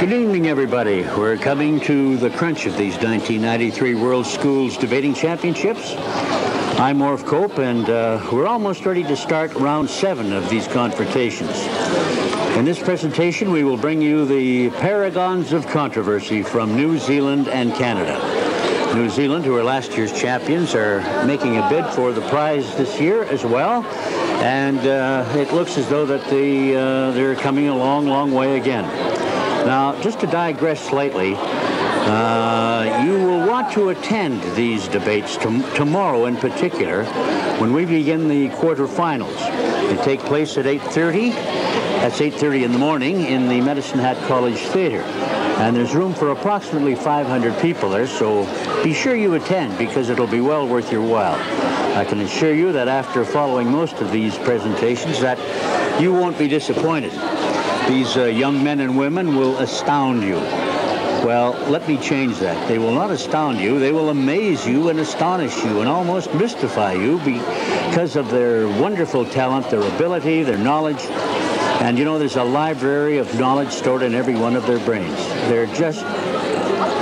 Good evening, everybody. We're coming to the crunch of these 1993 World Schools Debating Championships. I'm Orf Cope, and we're almost ready to start round 7 of these confrontations. In this presentation, we will bring you the paragons of controversy from New Zealand and Canada. New Zealand, who are last year's champions, are making a bid for the prize this year as well, and it looks as though that they're coming a long, long way again. Now, just to digress slightly, you will want to attend these debates tomorrow in particular when we begin the quarterfinals. They take place at 8:30. That's 8:30 in the morning in the Medicine Hat College Theater. And there's room for approximately 500 people there, so be sure you attend because it'll be well worth your while. I can assure you that after following most of these presentations that you won't be disappointed. These young men and women will astound you. Well, let me change that. They will not astound you. They will amaze you and astonish you and almost mystify you because of their wonderful talent, their ability, their knowledge. And you know, there's a library of knowledge stored in every one of their brains. They're just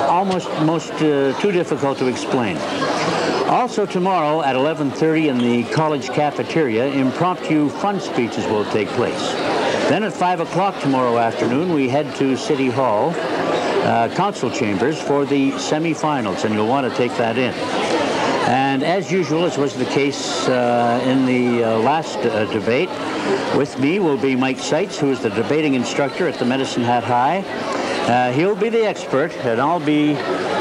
almost too difficult to explain. Also tomorrow at 11:30 in the college cafeteria, impromptu fun speeches will take place. Then at 5 o'clock tomorrow afternoon, we head to City Hall, council chambers, for the semifinals, and you'll want to take that in. And as usual, as was the case in the last debate, with me will be Mike Seitz, who is the debating instructor at the Medicine Hat High. He'll be the expert, and I'll be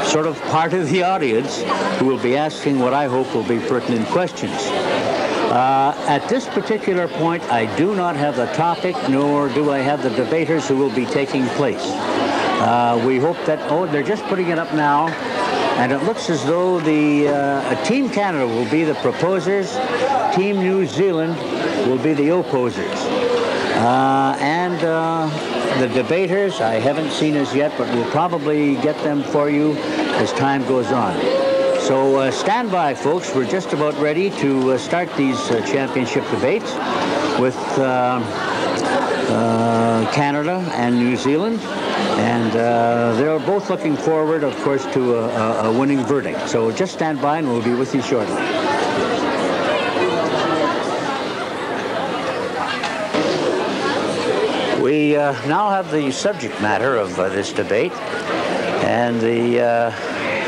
sort of part of the audience who will be asking what I hope will be pertinent questions. At this particular point, I do not have the topic, nor do I have the debaters who will be taking place. We hope that, they're just putting it up now, and it looks as though Team Canada will be the proposers, Team New Zealand will be the opposers. The debaters, I haven't seen as yet, but we'll probably get them for you as time goes on. So stand by, folks. We're just about ready to start these championship debates with Canada and New Zealand. And they're both looking forward, of course, to a winning verdict. So just stand by and we'll be with you shortly. We now have the subject matter of this debate. And the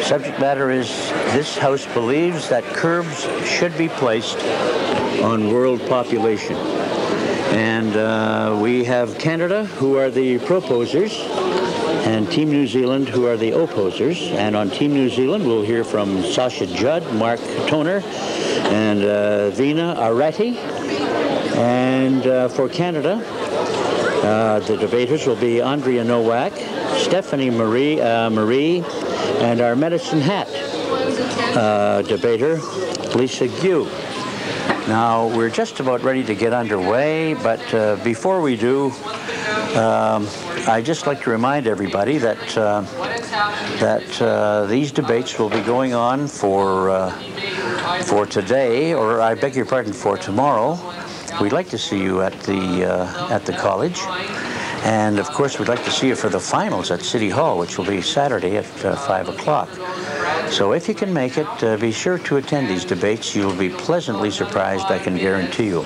subject matter is, this House believes that curbs should be placed on world population. And we have Canada, who are the proposers, and Team New Zealand, who are the opposers. And on Team New Zealand, we'll hear from Sasha Judd, Mark Toner, and Vina Aretti. And for Canada, the debaters will be Andrea Nowak, Stephanie Marie, and our Medicine Hat debater, Lisa Gu. Now, we're just about ready to get underway, but before we do, I'd just like to remind everybody that these debates will be going on for today, or I beg your pardon, for tomorrow. We'd like to see you at the college. And, of course, we'd like to see you for the finals at City Hall, which will be Saturday at 5 o'clock. So if you can make it, be sure to attend these debates. You'll be pleasantly surprised, I can guarantee you.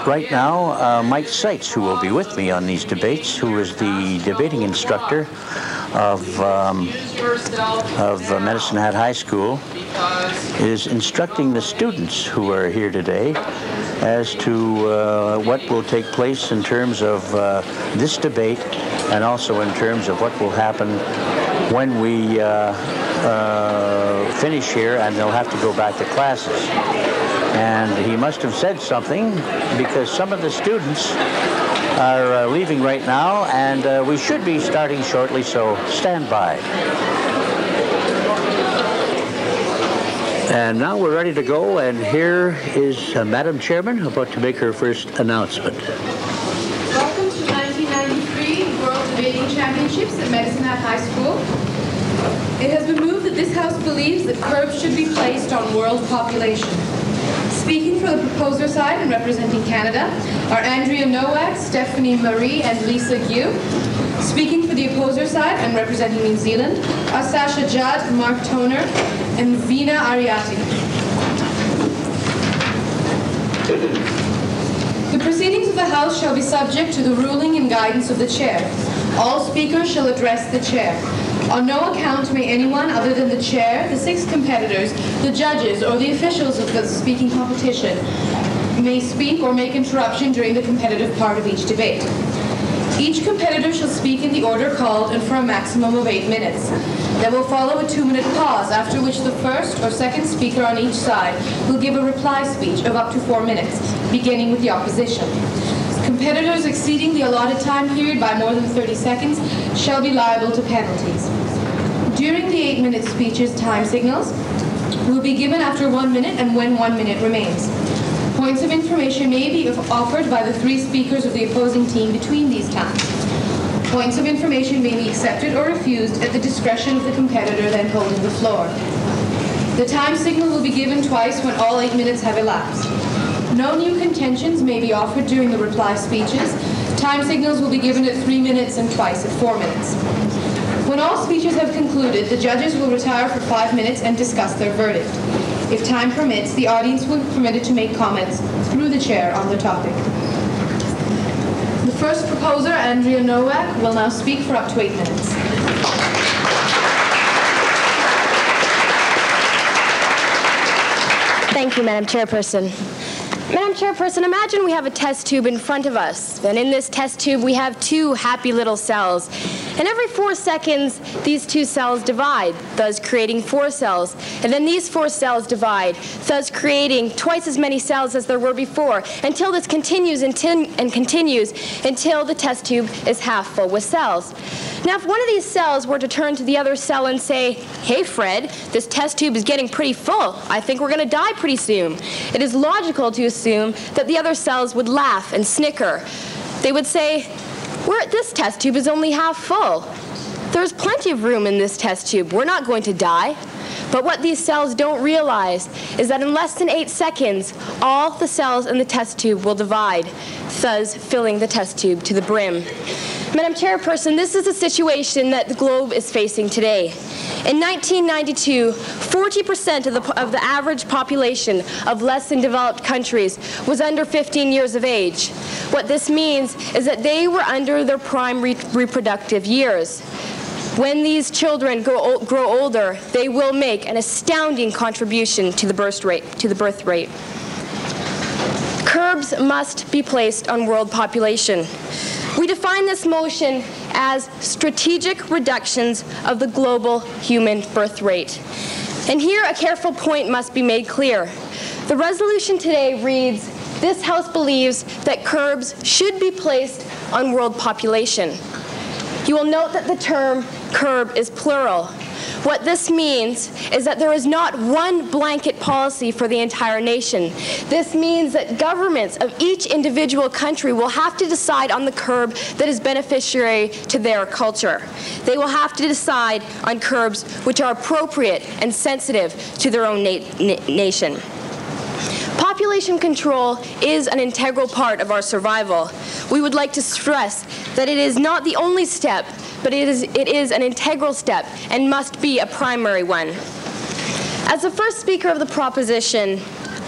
Right now, Mike Seitz, who will be with me on these debates, who is the debating instructor of Medicine Hat High School, is instructing the students who are here today as to what will take place in terms of this debate, and also in terms of what will happen when we finish here and they'll have to go back to classes. And he must have said something, because some of the students are leaving right now, and we should be starting shortly, so stand by. And now we're ready to go, and here is Madam Chairman about to make her first announcement. Welcome to 1993 World Debating Championships at Medicine Hat High School. It has been moved that this House believes that curbs should be placed on world population. Speaking for the proposer side and representing Canada are Andrea Nowak, Stephanie Marie, and Lisa Gu. Speaking for the opposer side and representing New Zealand are Sasha Judd, Mark Toner, and Veena Ariati. The proceedings of the House shall be subject to the ruling and guidance of the Chair. All speakers shall address the Chair. On no account may anyone other than the Chair, the 6 competitors, the judges, or the officials of the speaking competition may speak or make interruption during the competitive part of each debate. Each competitor shall speak in the order called and for a maximum of 8 minutes. There will follow a 2-minute pause, after which the first or second speaker on each side will give a reply speech of up to 4 minutes, beginning with the opposition. Competitors exceeding the allotted time period by more than 30 seconds shall be liable to penalties. During the 8-minute speeches, time signals will be given after 1 minute and when 1 minute remains. Points of information may be offered by the 3 speakers of the opposing team between these times. Points of information may be accepted or refused at the discretion of the competitor then holding the floor. The time signal will be given twice when all 8 minutes have elapsed. No new contentions may be offered during the reply speeches. Time signals will be given at 3 minutes and twice at 4 minutes. When all speeches have concluded, the judges will retire for 5 minutes and discuss their verdict. If time permits, the audience will be permitted to make comments through the Chair on the topic. The first proposer, Andrea Nowak, will now speak for up to 8 minutes. Thank you, Madam Chairperson. Madam Chairperson, imagine we have a test tube in front of us. And in this test tube, we have 2 happy little cells. And every 4 seconds, these 2 cells divide, thus creating 4 cells. And then these 4 cells divide, thus creating twice as many cells as there were before, until this continues and continues until the test tube is half full with cells. Now, if one of these cells were to turn to the other cell and say, "Hey, Fred, this test tube is getting pretty full. I think we're going to die pretty soon," it is logical to assume that the other cells would laugh and snicker. They would say, "This test tube is only half full. There's plenty of room in this test tube. We're not going to die." But what these cells don't realize is that in less than 8 seconds, all the cells in the test tube will divide, thus filling the test tube to the brim. Madam Chairperson, this is the situation that the globe is facing today. In 1992, 40% of the average population of less than developed countries was under 15 years of age. What this means is that they were under their prime reproductive years. When these children grow older, they will make an astounding contribution to the birth rate. Curbs must be placed on world population. We define this motion as strategic reductions of the global human birth rate. And here a careful point must be made clear. The resolution today reads, "This House believes that curbs should be placed on world population." You will note that the term curb is plural. What this means is that there is not one blanket policy for the entire nation. This means that governments of each individual country will have to decide on the curb that is beneficiary to their culture. They will have to decide on curbs which are appropriate and sensitive to their own nation. Population control is an integral part of our survival. We would like to stress that it is not the only step, but it is an integral step and must be a primary one. As the first speaker of the proposition,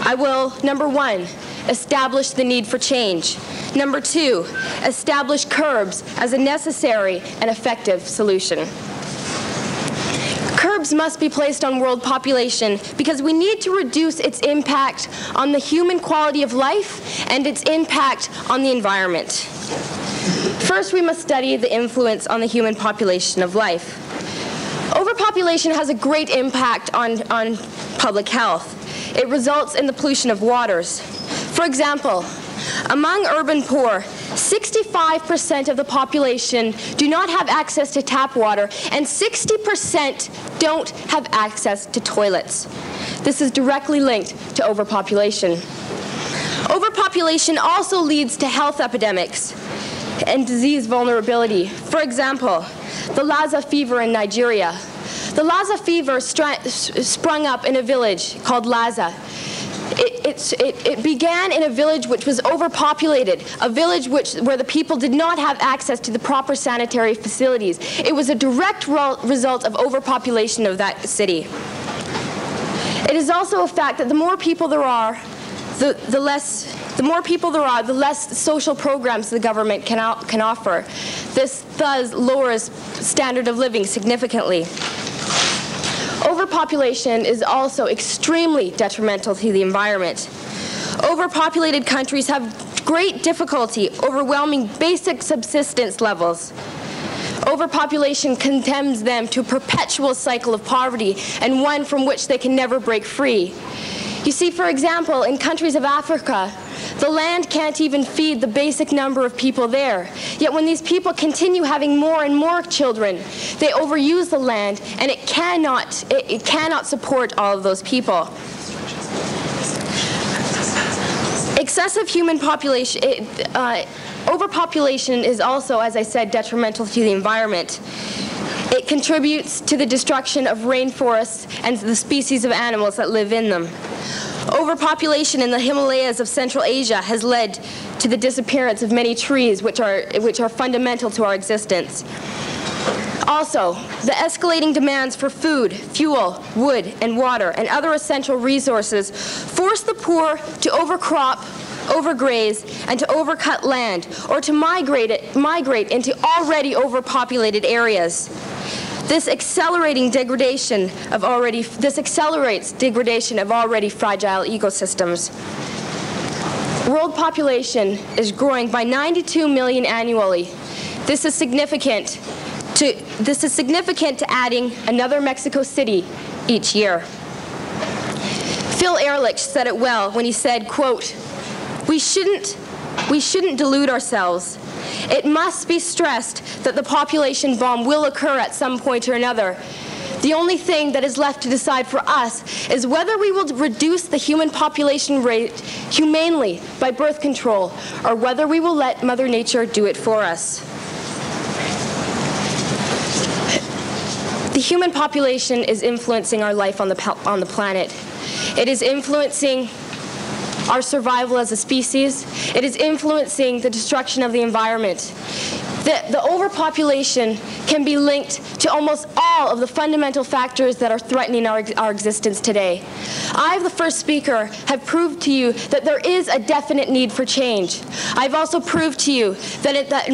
I will, number 1, establish the need for change. Number 2, establish curbs as a necessary and effective solution. Curbs must be placed on world population because we need to reduce its impact on the human quality of life and its impact on the environment. First, we must study the influence on the human population of life. Overpopulation has a great impact on public health. It results in the pollution of waters. For example, among urban poor, 65% of the population do not have access to tap water, and 60% don't have access to toilets. This is directly linked to overpopulation. Overpopulation also leads to health epidemics and disease vulnerability. For example, the Lassa fever in Nigeria. The Lassa fever sprung up in a village called Lassa. It began in a village which was overpopulated, a village where the people did not have access to the proper sanitary facilities. It was a direct result of overpopulation of that city. It is also a fact that the more people there are, the less social programs the government can offer. This thus lowers standard of living significantly. Overpopulation is also extremely detrimental to the environment. Overpopulated countries have great difficulty overwhelming basic subsistence levels. Overpopulation condemns them to a perpetual cycle of poverty, and one from which they can never break free. You see, for example, in countries of Africa, the land can't even feed the basic number of people there. Yet when these people continue having more and more children, they overuse the land, and it cannot support all of those people. Excessive human population, overpopulation is also, as I said, detrimental to the environment. It contributes to the destruction of rainforests and the species of animals that live in them. Overpopulation in the Himalayas of Central Asia has led to the disappearance of many trees, which are fundamental to our existence. Also, the escalating demands for food, fuel, wood, and water, and other essential resources force the poor to overcrop, overgraze, and to overcut land, or to migrate into already overpopulated areas. This accelerates degradation of already fragile ecosystems. World population is growing by 92 million annually. This is significant to adding another Mexico City each year. Phil Ehrlich said it well when he said, quote, we shouldn't delude ourselves. It must be stressed that the population bomb will occur at some point or another. The only thing that is left to decide for us is whether we will reduce the human population rate humanely by birth control, or whether we will let Mother Nature do it for us. The human population is influencing our life on the planet. It is influencing our survival as a species. It is influencing the destruction of the environment. The overpopulation can be linked to almost all of the fundamental factors that are threatening our existence today. I, the first speaker, have proved to you that there is a definite need for change. I've also proved to you that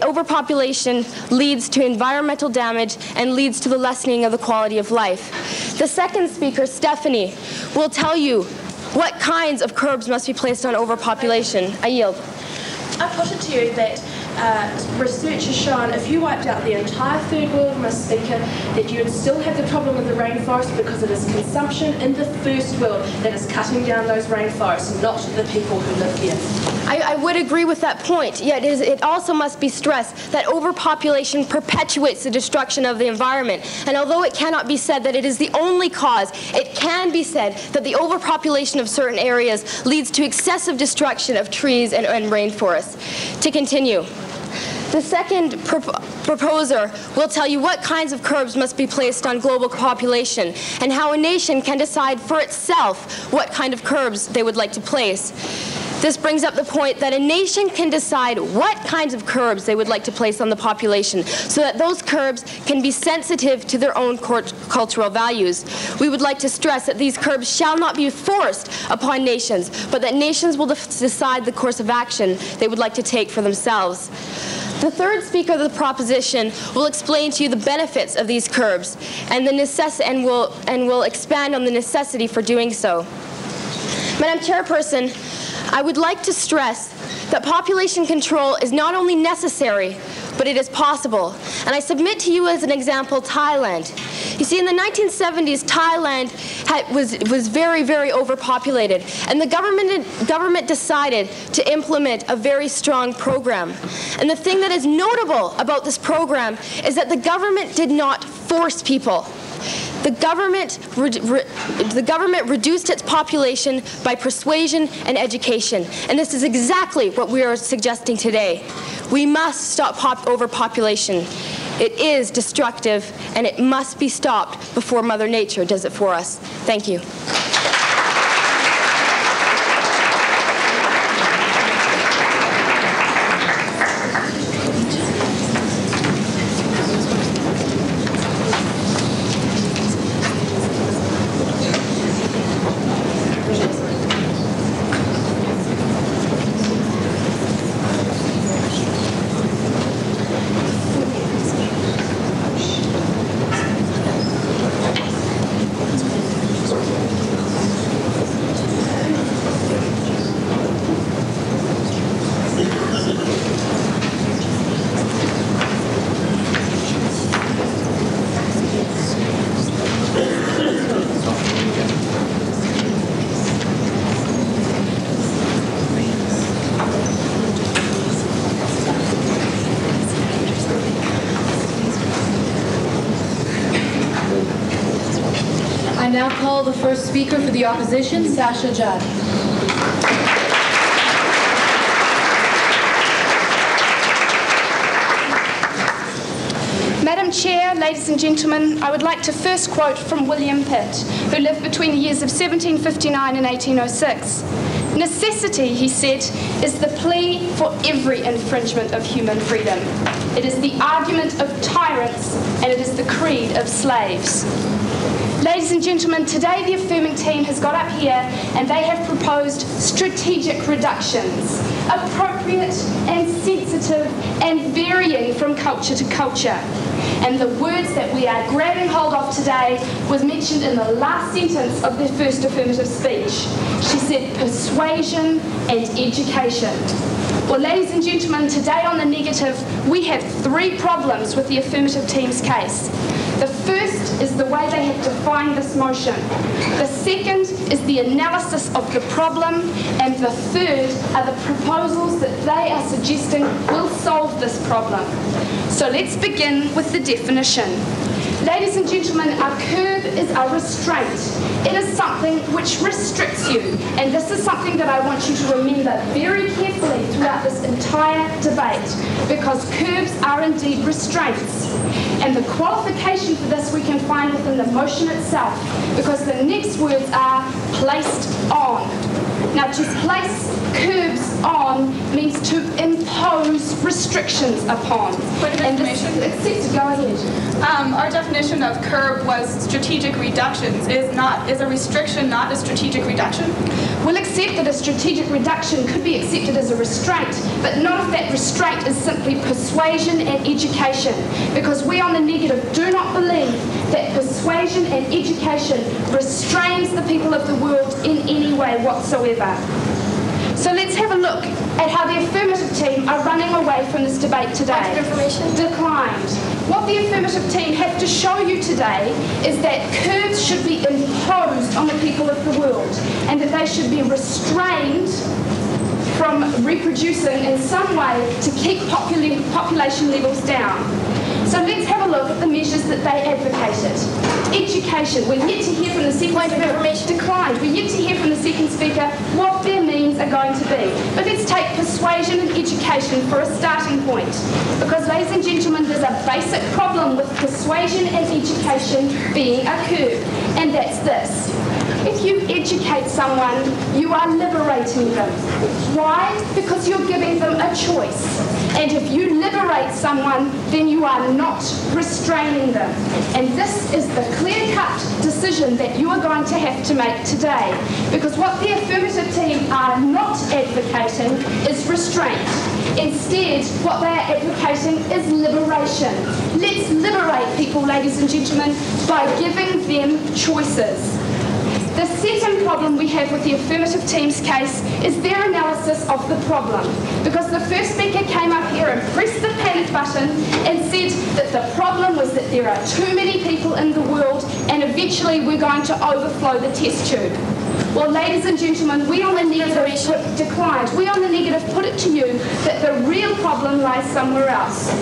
overpopulation leads to environmental damage and leads to the lessening of the quality of life. The second speaker, Stephanie, will tell you what kinds of curbs must be placed on overpopulation. I yield. I put it to you that research has shown if you wiped out the entire third world, Ms. Speaker, that you would still have the problem with the rainforest because it is consumption in the first world that is cutting down those rainforests, not the people who live here. I would agree with that point, yet it also must be stressed that overpopulation perpetuates the destruction of the environment. And although it cannot be said that it is the only cause, it can be said that the overpopulation of certain areas leads to excessive destruction of trees and rainforests. To continue, the second proposer will tell you what kinds of curbs must be placed on global population and how a nation can decide for itself what kind of curbs they would like to place. This brings up the point that a nation can decide what kinds of curbs they would like to place on the population so that those curbs can be sensitive to their own cultural values. We would like to stress that these curbs shall not be forced upon nations, but that nations will decide the course of action they would like to take for themselves. The third speaker of the proposition will explain to you the benefits of these curbs and will expand on the necessity for doing so. Madam Chairperson, I would like to stress that population control is not only necessary, but it is possible. And I submit to you as an example Thailand. You see, in the 1970s, Thailand was very, very overpopulated, and the government decided to implement a very strong program. And the thing that is notable about this program is that the government did not force people. The government reduced its population by persuasion and education, and this is exactly what we are suggesting today. We must stop overpopulation. It is destructive, and it must be stopped before Mother Nature does it for us. Thank you. I now call the first speaker for the opposition, Sasha Judd. Madam Chair, ladies and gentlemen, I would like to first quote from William Pitt, who lived between the years of 1759 and 1806. Necessity, he said, is the plea for every infringement of human freedom. It is the argument of tyrants, and it is the creed of slaves. Ladies and gentlemen, today the affirming team has got up here and they have proposed strategic reductions, appropriate and sensitive and varying from culture to culture. And the words that we are grabbing hold of today was mentioned in the last sentence of the first affirmative speech. She said persuasion and education. Well, ladies and gentlemen, today on the negative, we have three problems with the affirmative team's case. The first is the way they have defined this motion. The second is the analysis of the problem. And the third are the proposals that they are suggesting will solve this problem. So let's begin with the definition. Ladies and gentlemen, a curb is a restraint. It is something which restricts you. And this is something that I want you to remember very carefully throughout this entire debate, because curbs are indeed restraints. And the qualification for this we can find within the motion itself, because the next words are placed on. Now, to place curbs on means to impose restrictions upon. And accept, go ahead. Our definition of curb was strategic reductions. Is a restriction not a strategic reduction? We'll accept that a strategic reduction could be accepted as a restraint, but not if that restraint is simply persuasion and education, because we on the negative do not believe that persuasion and education restrains the people of the world in any way whatsoever. So let's have a look at how the affirmative team are running away from this debate today. Declined. What the affirmative team have to show you today is that curbs should be imposed on the people of the world, and that they should be restrained from reproducing in some way to keep population levels down. So let's have a look at the measures that they advocated. Education. We're yet to hear from the second speaker. Declined. We're yet to hear from the second speaker what their means are going to be. But let's take persuasion and education for a starting point. Because, ladies and gentlemen, there's a basic problem with persuasion and education being a curb. And that's this. If you educate someone, you are liberating them. Why? Because you're giving them a choice. And if you liberate someone, then you are not restraining them. And this is the clear-cut decision that you are going to have to make today. Because what the affirmative team are not advocating is restraint. Instead, what they are advocating is liberation. Let's liberate people, ladies and gentlemen, by giving them choices. The second problem we have with the affirmative team's case is their analysis of the problem. Because the first speaker came up here and pressed the panic button and said that the problem was that there are too many people in the world and eventually we're going to overflow the test tube. Well, ladies and gentlemen, we on the negative declined. We on the negative put it to you that the real problem lies somewhere else.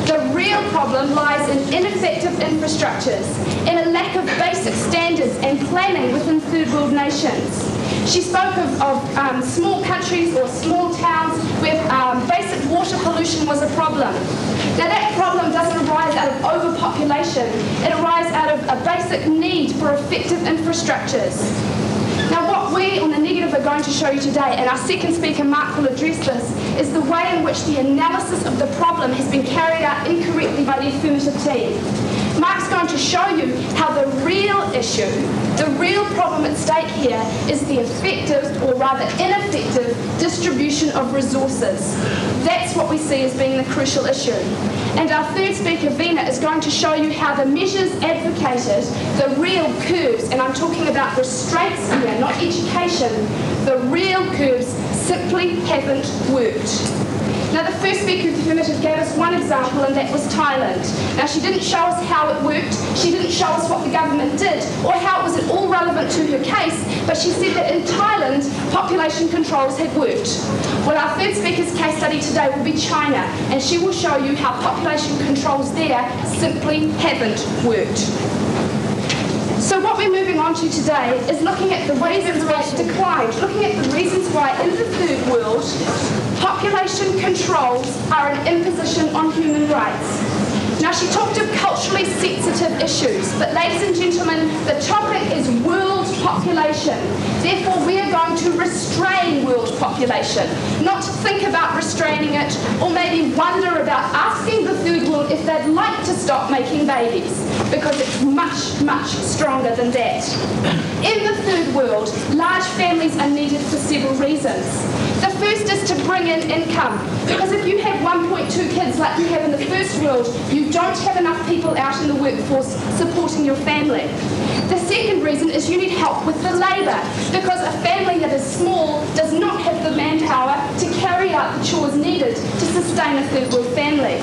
The real problem lies in ineffective infrastructures, in a lack of basic standards and planning within third world nations. She spoke of small countries or small towns with basic water water pollution was a problem. Now that problem doesn't arise out of overpopulation, it arises out of a basic need for effective infrastructures. Now what we on the negative are going to show you today, and our second speaker Mark will address this, is the way in which the analysis of the problem has been carried out incorrectly by the affirmative team. Mark's going to show you how the real issue, the real problem at stake here is the effective, or rather ineffective, distribution of resources. That's what we see as being the crucial issue. And our third speaker, Vina, is going to show you how the measures advocated, the real curbs, and I'm talking about restraints here, not education, the real curbs simply haven't worked. Now the first speaker of the affirmative gave us one example, and that was Thailand. Now she didn't show us how it worked, she didn't show us what the government did, or how it was at all relevant to her case, but she said that in Thailand, population controls had worked. Well, our third speaker's case study today will be China, and she will show you how population controls there simply haven't worked. So what we're moving on to today is looking at the reasons why it declined, looking at the reasons why in the third world, population controls are an imposition on human rights. Now she talked of culturally sensitive issues, but ladies and gentlemen, the topic is world population. Therefore we are going to restrain world population, not think about restraining it, or maybe wonder about asking the third world if they'd like to stop making babies, because it's much, much stronger than that. In the third world, large families are needed for several reasons. The first is to bring in income, because if you have 1.2 kids like you have in the first world, you don't have enough people out in the workforce supporting your family. The second reason is you need help with the labour, because a family that is small does not have the manpower to carry out the chores needed to sustain a third world family.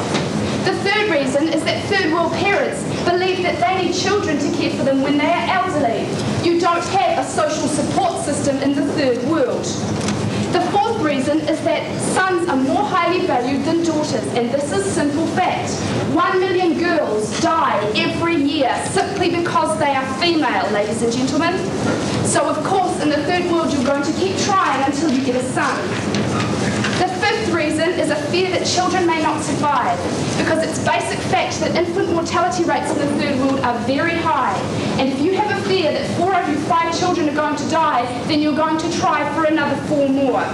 The third reason is that third world parents believe that they need children to care for them when they are elderly. You don't have a social support system in the third world. The fourth reason is that sons are more highly valued than daughters, and this is simple fact. 1 million girls die every year simply because they are female, ladies and gentlemen. So of course in the third world you're going to keep trying until you get a son. The fifth reason is a fear that children may not survive, because it's basic fact that infant mortality rates in the third world are very high. And if you have a fear that 4 out of 5 children are going to die, then you're going to try for another 4 more.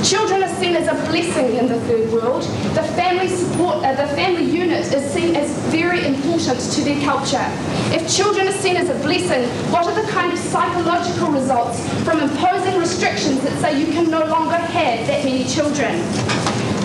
Children are seen as a blessing in the third world. The family support, the family unit is seen as very important to their culture. If children are seen as a blessing, what are the kind of psychological results from imposing restrictions that say you can no longer have that many children?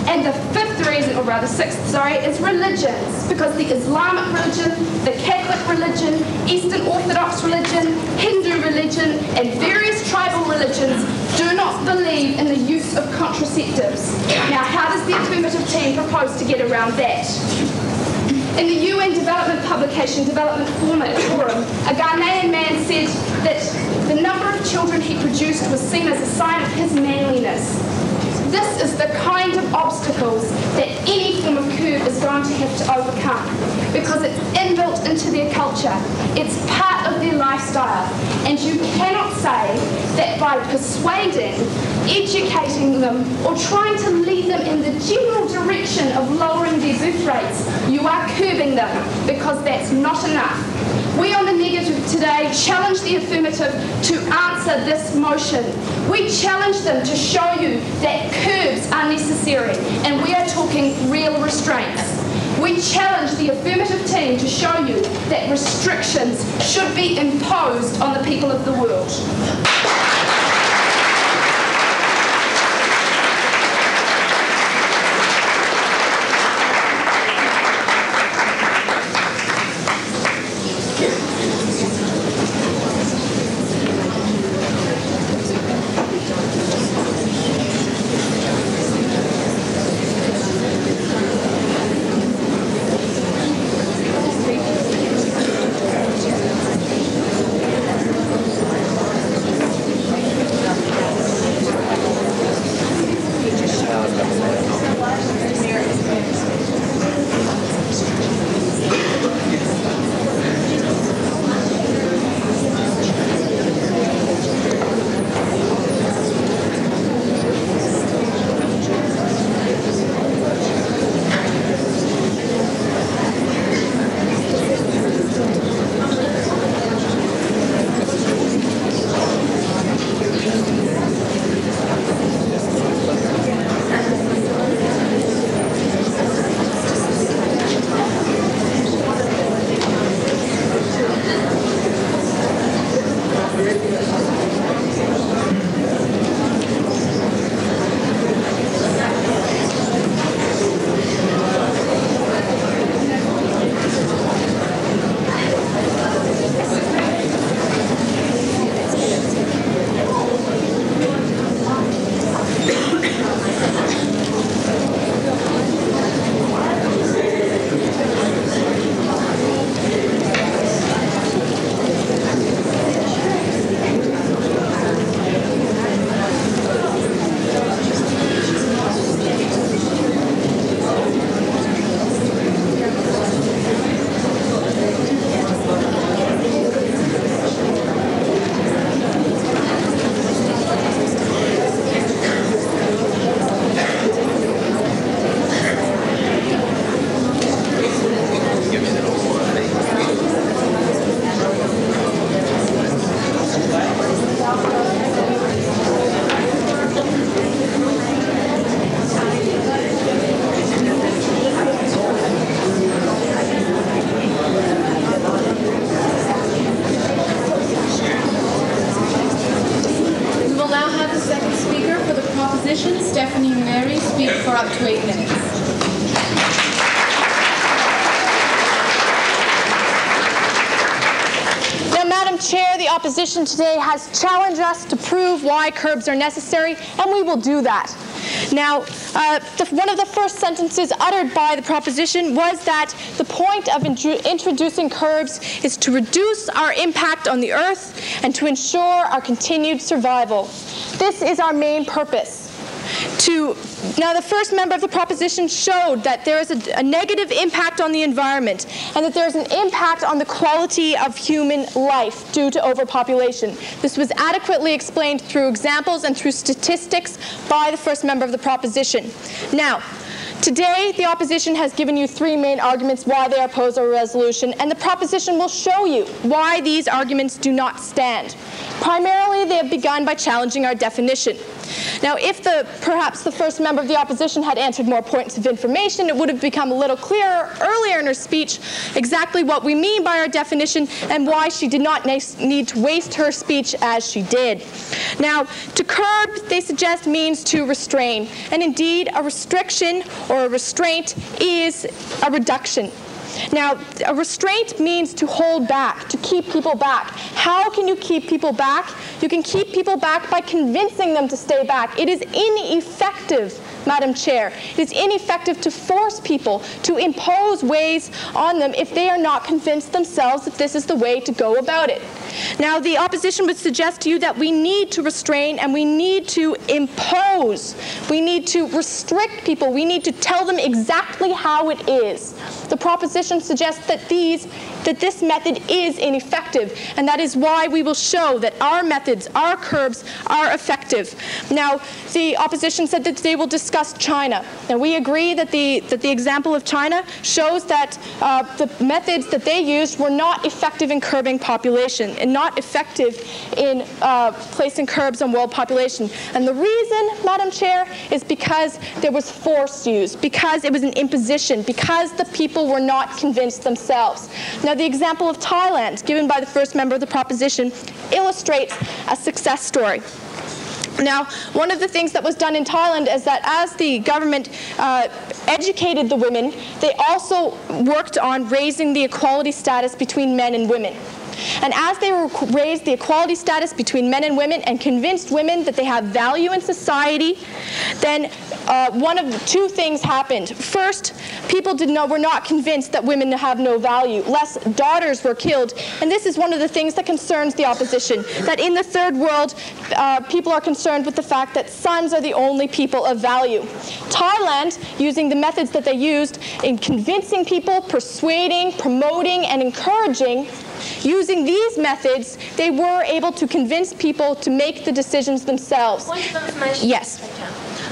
And the fifth reason, or rather sixth, is religions, because the Islamic religion, the Catholic religion, Eastern Orthodox religion, Hindu religion, and various tribal religions do not believe in the use of contraceptives. Now, how does the affirmative team propose to get around that? In the UN development publication, Development Forum, a Ghanaian man said that the number of children he produced was seen as a sign of his manliness. This is the kind of obstacles that any form of curb is going to have to overcome, because it's inbuilt into their culture. It's part of their lifestyle. And you cannot say that by persuading, educating them, or trying to lead them in the general direction of lowering their birth rates, you are curbing them, because that's not enough. We on the negative today challenge the affirmative to answer this motion. We challenge them to show you that curbs are necessary, and we are talking real restraints. We challenge the affirmative team to show you that restrictions should be imposed on the people of the world. for up to 8 minutes. Now, Madam Chair, the opposition today has challenged us to prove why curbs are necessary, and we will do that. Now, one of the first sentences uttered by the proposition was that the point of introducing curbs is to reduce our impact on the earth and to ensure our continued survival. This is our main purpose. Now, the first member of the proposition showed that there is a negative impact on the environment and that there is an impact on the quality of human life due to overpopulation. This was adequately explained through examples and through statistics by the first member of the proposition. Now, today, the opposition has given you 3 main arguments why they oppose our resolution, and the proposition will show you why these arguments do not stand. Primarily, they have begun by challenging our definition. Now, if perhaps the first member of the opposition had answered more points of information, it would have become a little clearer earlier in her speech exactly what we mean by our definition and why she did not need to waste her speech as she did. Now, to curb, they suggest, means to restrain. And indeed, a restriction or a restraint is a reduction. Now, a restraint means to hold back, to keep people back. How can you keep people back? You can keep people back by convincing them to stay back. It is ineffective, Madam Chair. It is ineffective to force people to impose ways on them if they are not convinced themselves that this is the way to go about it. Now, the opposition would suggest to you that we need to restrain and we need to impose. We need to restrict people. We need to tell them exactly how it is. The proposition suggests that this method is ineffective, and that is why we will show that our methods, our curbs, are effective. Now, the opposition said that they will discuss China. And we agree that the example of China shows that the methods that they used were not effective in curbing population and not effective in placing curbs on world population. And the reason, Madam Chair, is because there was force used, because it was an imposition, because the people were not convinced themselves. Now, the example of Thailand, given by the first member of the proposition, illustrates a success story. Now, one of the things that was done in Thailand is that as the government educated the women, they also worked on raising the equality status between men and women. And as they raised the equality status between men and women and convinced women that they have value in society, then one of the 2 things happened. First, people were not convinced that women have no value. Less daughters were killed. And this is one of the things that concerns the opposition, that in the third world, people are concerned with the fact that sons are the only people of value. Thailand, using the methods that they used in convincing people, persuading, promoting, and encouraging, using these methods, they were able to convince people to make the decisions themselves. Point of information. Yes.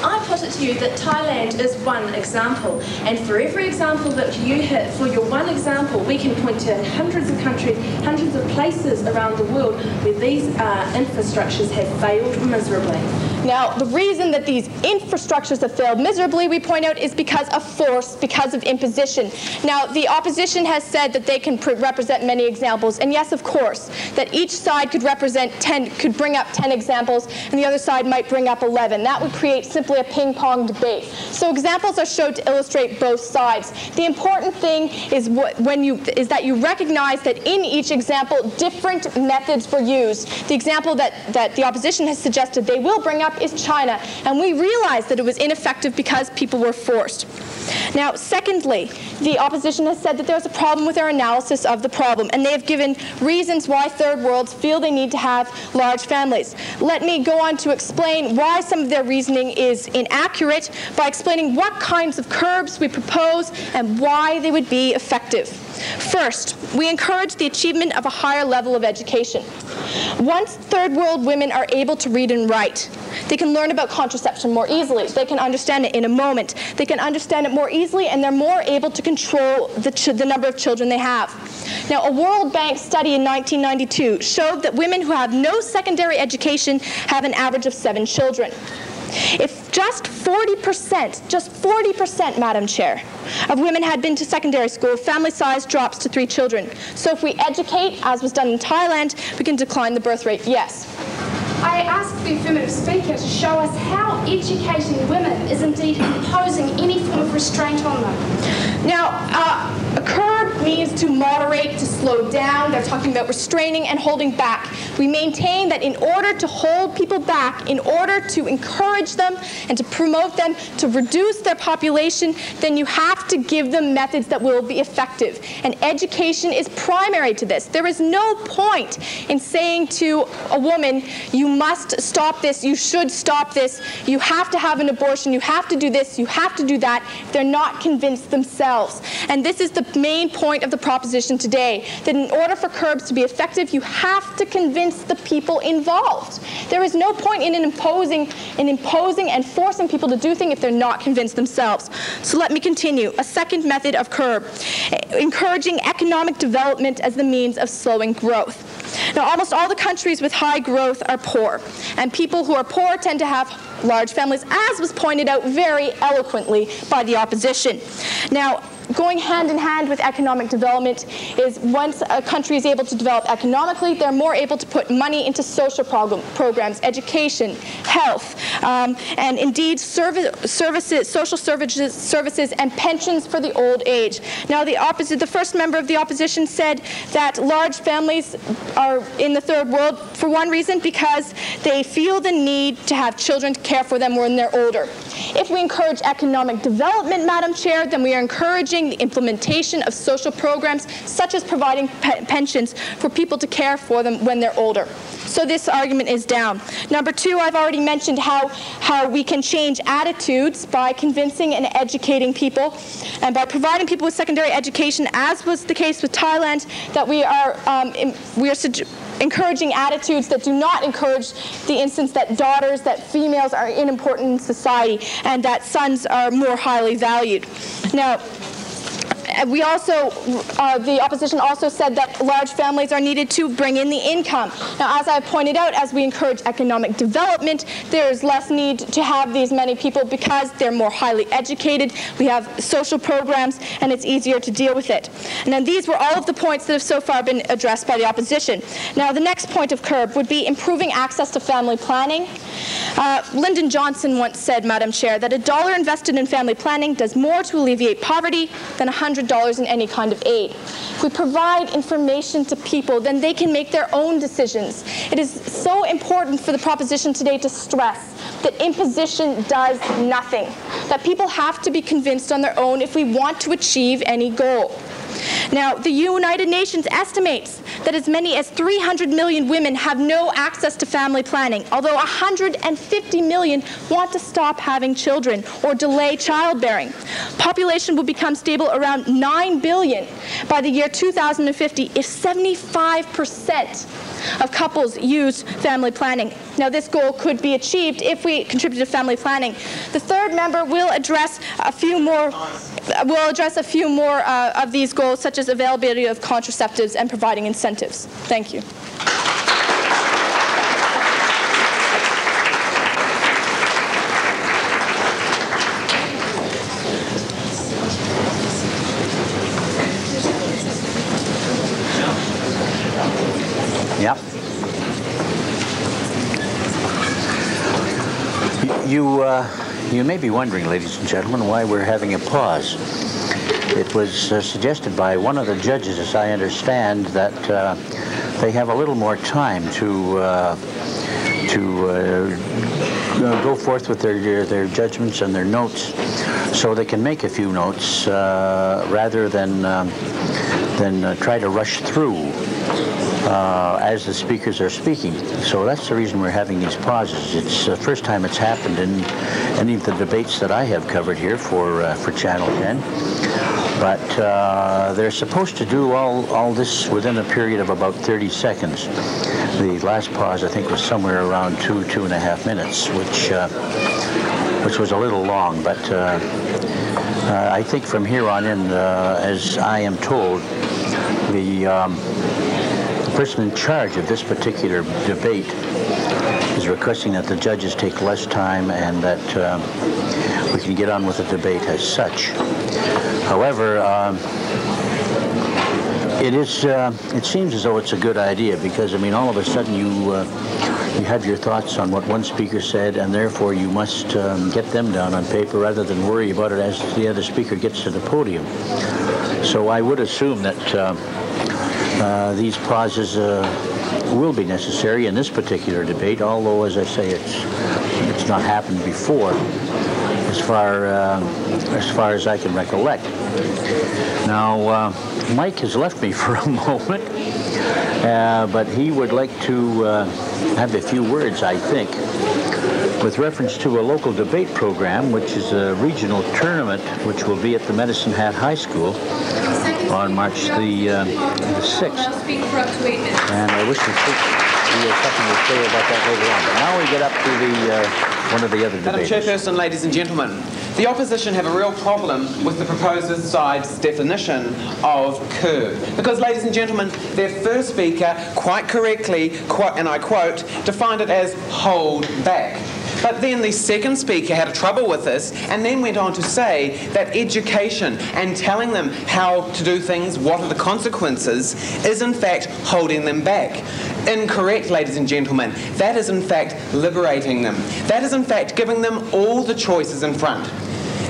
I put it to you that Thailand is one example, and for every example that you hit, for your one example, we can point to hundreds of countries, hundreds of places around the world where these infrastructures have failed miserably. Now, the reason that these infrastructures have failed miserably, we point out, is because of force, because of imposition. Now, the opposition has said that they can represent many examples, and yes, of course, that each side could bring up 10 examples, and the other side might bring up 11. That would create simply a ping-pong debate. So examples are shown to illustrate both sides. The important thing is that you recognize that in each example, different methods were used. The example that the opposition has suggested they will bring up is China, and we realized that it was ineffective because people were forced. Now, secondly, the opposition has said that there's a problem with our analysis of the problem, and they have given reasons why third worlds feel they need to have large families. Let me go on to explain why some of their reasoning is inaccurate by explaining what kinds of curbs we propose and why they would be effective. First, we encourage the achievement of a higher level of education. Once third world women are able to read and write, they can learn about contraception more easily. They can understand it in a moment. They can understand it more easily, and they're more able to control the number of children they have. Now, a World Bank study in 1992 showed that women who have no secondary education have an average of 7 children. If just 40%, Madam Chair, of women had been to secondary school, family size drops to 3 children. So if we educate, as was done in Thailand, we can decline the birth rate. Yes? I I ask the affirmative speaker to show us how educating women is indeed imposing any form of restraint on them. Now, a curb means to moderate, to slow down. They're talking about restraining and holding back. We maintain that in order to hold people back, in order to encourage them and to promote them, to reduce their population, then you have to give them methods that will be effective. And education is primary to this. There is no point in saying to a woman, you must stop this, you should stop this, you have to have an abortion, you have to do this, you have to do that, if they're not convinced themselves. And this is the main point of the proposition today, that in order for curbs to be effective, you have to convince the people involved. There is no point in imposing and forcing people to do things if they're not convinced themselves. So let me continue. A second method of curb, encouraging economic development as the means of slowing growth. Now, almost all the countries with high growth are poor, and people who are poor tend to have large families, as was pointed out very eloquently by the opposition. Now, going hand in hand with economic development is once a country is able to develop economically, they're more able to put money into social programs, education, health, and indeed social services and pensions for the old age. Now, the first member of the opposition said that large families are in the third world for one reason, because they feel the need to have children to care for them when they're older. If we encourage economic development, Madam Chair, then we are encouraging the implementation of social programs, such as providing pensions for people to care for them when they're older. So this argument is down. Number two, I've already mentioned how we can change attitudes by convincing and educating people, and by providing people with secondary education, as was the case with Thailand, that we are encouraging attitudes that do not encourage the instance that daughters, that females are unimportant in society, and that sons are more highly valued. Now, we also, the opposition also said that large families are needed to bring in the income. Now, as I pointed out, as we encourage economic development, there is less need to have these many people because they're more highly educated, we have social programs, and it's easier to deal with it. And then these were all of the points that have so far been addressed by the opposition. Now, the next point of curb would be improving access to family planning. Lyndon Johnson once said, Madam Chair, that $1 invested in family planning does more to alleviate poverty than $100 in any kind of aid. If we provide information to people, then they can make their own decisions. It is so important for the proposition today to stress that imposition does nothing, that people have to be convinced on their own if we want to achieve any goal. Now, the United Nations estimates that as many as 300 million women have no access to family planning, although 150 million want to stop having children or delay childbearing. Population will become stable around 9 billion by the year 2050 if 75% of couples use family planning. Now, this goal could be achieved if we contribute to family planning. The third member will address a few more of these goals, such as availability of contraceptives and providing incentives. Thank you. Yep. You may be wondering, ladies and gentlemen, why we're having a pause. It was suggested by one of the judges, as I understand, that they have a little more time to go forth with their judgments and their notes, so they can make a few notes rather than try to rush through as the speakers are speaking. So that's the reason we're having these pauses. It's the first time it's happened in any of the debates that I have covered here for Channel 10. But they're supposed to do all this within a period of about 30 seconds. The last pause, I think, was somewhere around 2.5 minutes, which was a little long. But I think from here on in, as I am told, the person in charge of this particular debate is requesting that the judges take less time and that we can get on with the debate as such. However, It is. It seems as though it's a good idea because, I mean, all of a sudden you have your thoughts on what one speaker said, and therefore you must get them down on paper rather than worry about it as the other speaker gets to the podium. So I would assume that these pauses will be necessary in this particular debate, although, as I say, it's not happened before, as far as I can recollect. Now, Mike has left me for a moment, but he would like to have a few words, I think, with reference to a local debate program, which is a regional tournament, which will be at the Medicine Hat High School on March the 6th. And I wish we had something to say about that later on. But now we get up to the one of the other debates. Madam Chairperson, ladies and gentlemen, the opposition have a real problem with the proposer's side's definition of curb. Because, ladies and gentlemen, their first speaker quite correctly, and I quote, defined it as hold back. But then the second speaker had trouble with this and then went on to say that education and telling them how to do things, what are the consequences, is in fact holding them back. Incorrect, ladies and gentlemen. That is in fact liberating them. That is in fact giving them all the choices in front.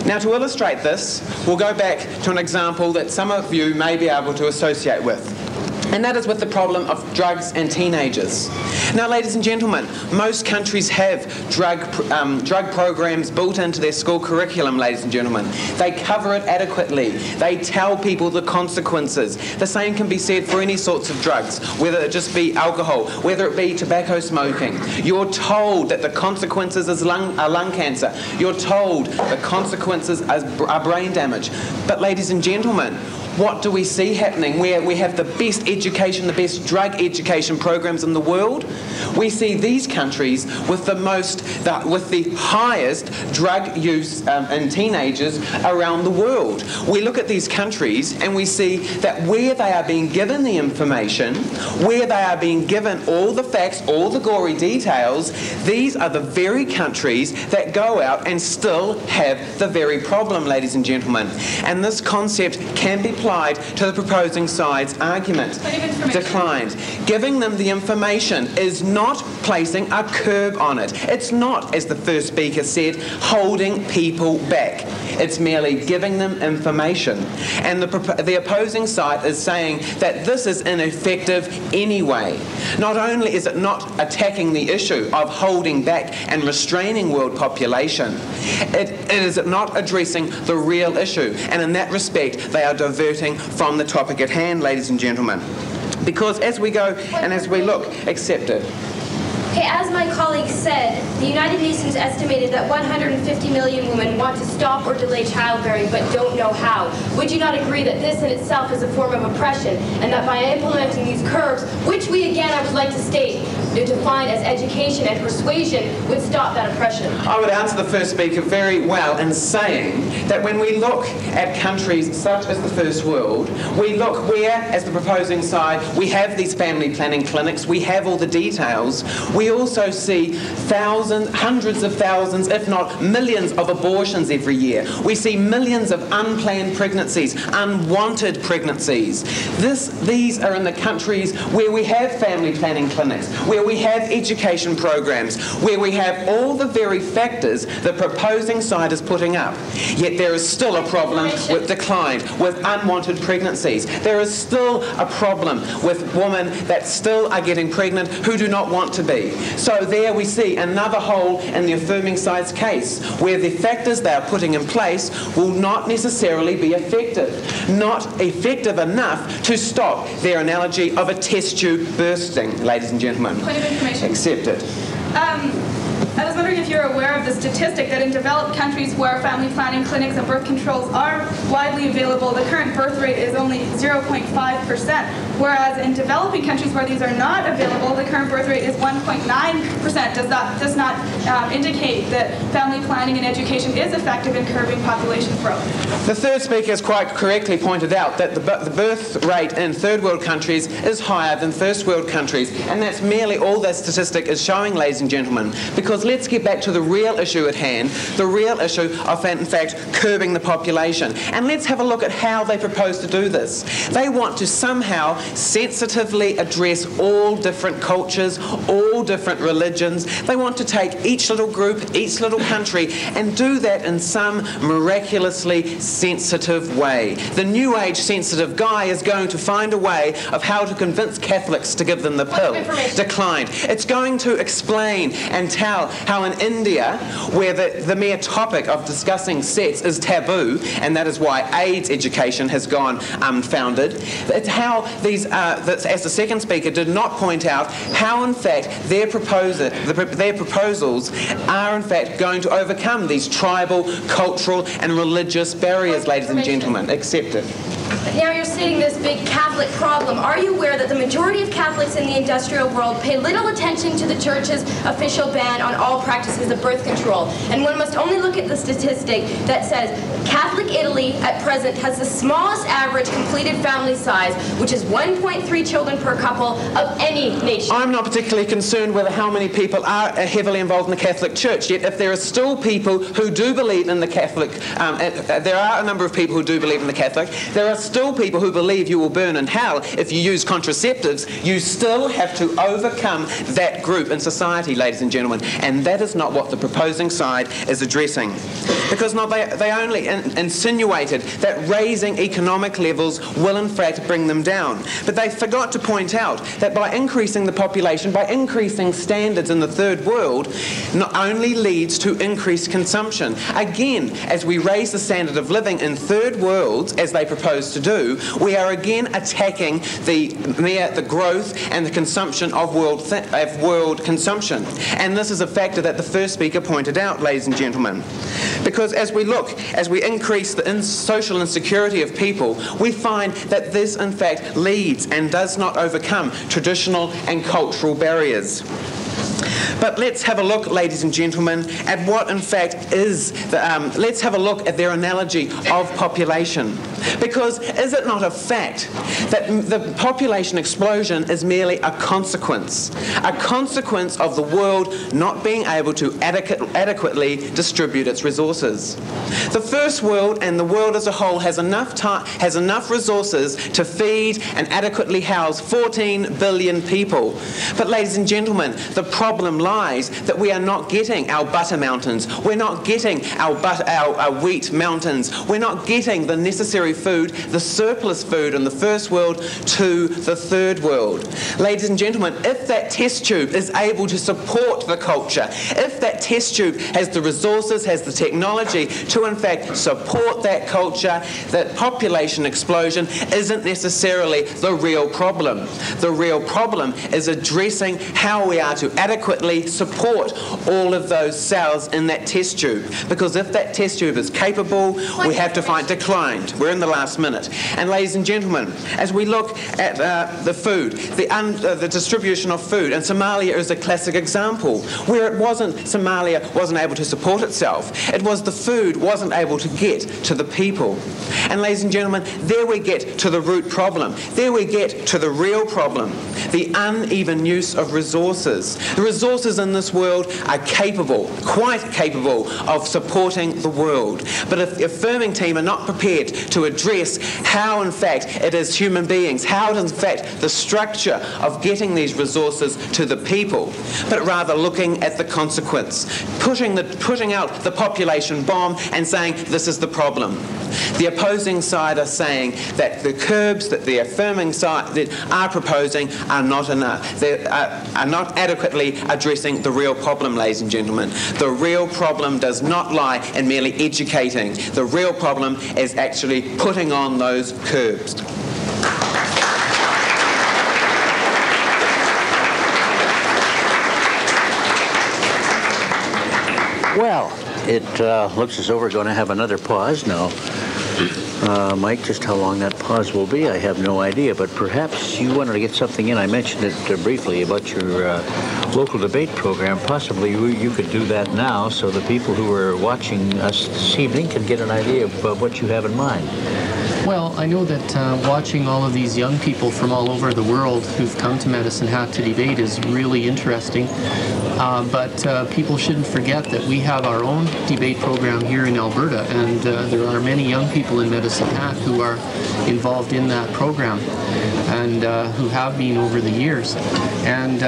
Now, to illustrate this, we'll go back to an example that some of you may be able to associate with. And that is with the problem of drugs and teenagers. Now, ladies and gentlemen, most countries have drug programs built into their school curriculum, ladies and gentlemen. They cover it adequately. They tell people the consequences. The same can be said for any sorts of drugs, whether it just be alcohol, whether it be tobacco smoking. You're told that the consequences are lung cancer. You're told the consequences are brain damage. But, ladies and gentlemen, what do we see happening where we have the best education, the best drug education programs in the world? We see these countries with the highest drug use in teenagers around the world. We look at these countries and we see that where they are being given the information, where they are being given all the facts, all the gory details, these are the very countries that go out and still have the very problem, ladies and gentlemen. And this concept can be applied to the proposing side's argument. Declined. Giving them the information is not placing a curb on it. It's not, as the first speaker said, holding people back. It's merely giving them information. And the opposing side is saying that this is ineffective anyway. Not only is it not attacking the issue of holding back and restraining world population, it is not addressing the real issue. And in that respect, they are diverting from the topic at hand, ladies and gentlemen. Because as we go and as we look, accept it. Okay, as my colleague said, the United Nations estimated that 150 million women want to stop or delay childbearing but don't know how. Would you not agree that this in itself is a form of oppression and that by implementing these curbs, which we again, I would like to state, define as education and persuasion, would stop that oppression? I would answer the first speaker very well in saying that when we look at countries such as the First World, we look where, as the proposing side, we have these family planning clinics, we have all the details. We also see thousands, hundreds of thousands, if not millions of abortions every year. We see millions of unplanned pregnancies, unwanted pregnancies. These are in the countries where we have family planning clinics, where we have education programs, where we have all the very factors the proposing side is putting up. Yet there is still a problem with decline, with unwanted pregnancies. There is still a problem with women that still are getting pregnant who do not want to be. So there we see another hole in the affirming side's case, where the factors they are putting in place will not necessarily be effective. Not effective enough to stop their analogy of a test tube bursting, ladies and gentlemen. Point of information. Accept it. I was wondering if you're aware of the statistic that in developed countries where family planning clinics and birth controls are widely available, the current birth rate is only 0.5%. whereas in developing countries where these are not available, the current birth rate is 1.9%. Does not indicate that family planning and education is effective in curbing population growth. The third speaker has quite correctly pointed out that the birth rate in third world countries is higher than first world countries, and that's merely all that statistic is showing, ladies and gentlemen, because let's get back to the real issue at hand, the real issue of, in fact, curbing the population. And let's have a look at how they propose to do this. They want to somehow sensitively address all different cultures, all different religions. They want to take each little group, each little country, and do that in some miraculously sensitive way. The New Age sensitive guy is going to find a way of how to convince Catholics to give them the pill. Declined. It's going to explain and tell how in India, where the mere topic of discussing sex is taboo, and that is why AIDS education has gone unfounded. It's how these, as the second speaker did not point out, how in fact their proposals are in fact going to overcome these tribal, cultural and religious barriers, ladies and gentlemen. Accept it. Now you're stating this big Catholic problem. Are you aware that the majority of Catholics in the industrial world pay little attention to the Church's official ban on all practices of birth control? And one must only look at the statistic that says Catholic Italy at present has the smallest average completed family size, which is 1.3 children per couple of any nation. I'm not particularly concerned with how many people are heavily involved in the Catholic Church, yet if there are still people who do believe in the Catholic, there are a number of people who do believe in the Catholic, there are still people who believe you will burn in hell if you use contraceptives. You still have to overcome that group in society, ladies and gentlemen, and that is not what the proposing side is addressing. Because they only insinuated that raising economic levels will in fact bring them down. But they forgot to point out that by increasing the population, by increasing standards in the third world, not only leads to increased consumption. Again, as we raise the standard of living in third worlds, as they propose to do, we are again attacking the growth and the consumption of world consumption. And this is a factor that the first speaker pointed out, ladies and gentlemen. Because as we increase the social insecurity of people, we find that this in fact leads and does not overcome traditional and cultural barriers. But let's have a look, ladies and gentlemen, at what in fact is let's have a look at their analogy of population. Because is it not a fact that the population explosion is merely a consequence of the world not being able to adequately distribute its resources? The first world and the world as a whole has enough resources to feed and adequately house 14 billion people. But ladies and gentlemen, the problem lies that we are not getting our butter mountains, we're not getting our wheat mountains, we're not getting the necessary food, the surplus food in the first world to the third world. Ladies and gentlemen, if that test tube is able to support the culture, if that test tube has the resources, has the technology to in fact support that culture, that population explosion isn't necessarily the real problem. The real problem is addressing how we are to adequately support all of those cells in that test tube. Because if that test tube is capable, we have to find declined. We're in the last minute. And ladies and gentlemen, as we look at the food, the distribution of food, and Somalia is a classic example, where Somalia wasn't able to support itself. It was the food wasn't able to get to the people. And ladies and gentlemen, there we get to the root problem. There we get to the real problem, the uneven use of resources. The resources in this world are quite capable of supporting the world. But if the affirming team are not prepared to address how in fact it is human beings, how it is in fact the structure of getting these resources to the people, but rather looking at the consequence, pushing out the population bomb and saying this is the problem. The opposing side are saying that the curbs that the affirming side are proposing are not enough. They are not adequately addressing the real problem, ladies and gentlemen. The real problem does not lie in merely educating. The real problem is actually putting on those curbs. Well, it looks as though we're going to have another pause now. Mike, just how long that pause will be, I have no idea, but perhaps you wanted to get something in. I mentioned it briefly about your local debate program. Possibly you could do that now so the people who are watching us this evening can get an idea of what you have in mind. Well, I know that watching all of these young people from all over the world who've come to Medicine Hat to debate is really interesting. But people shouldn't forget that we have our own debate program here in Alberta, and there are many young people in Medicine Hat who are involved in that program and who have been over the years. And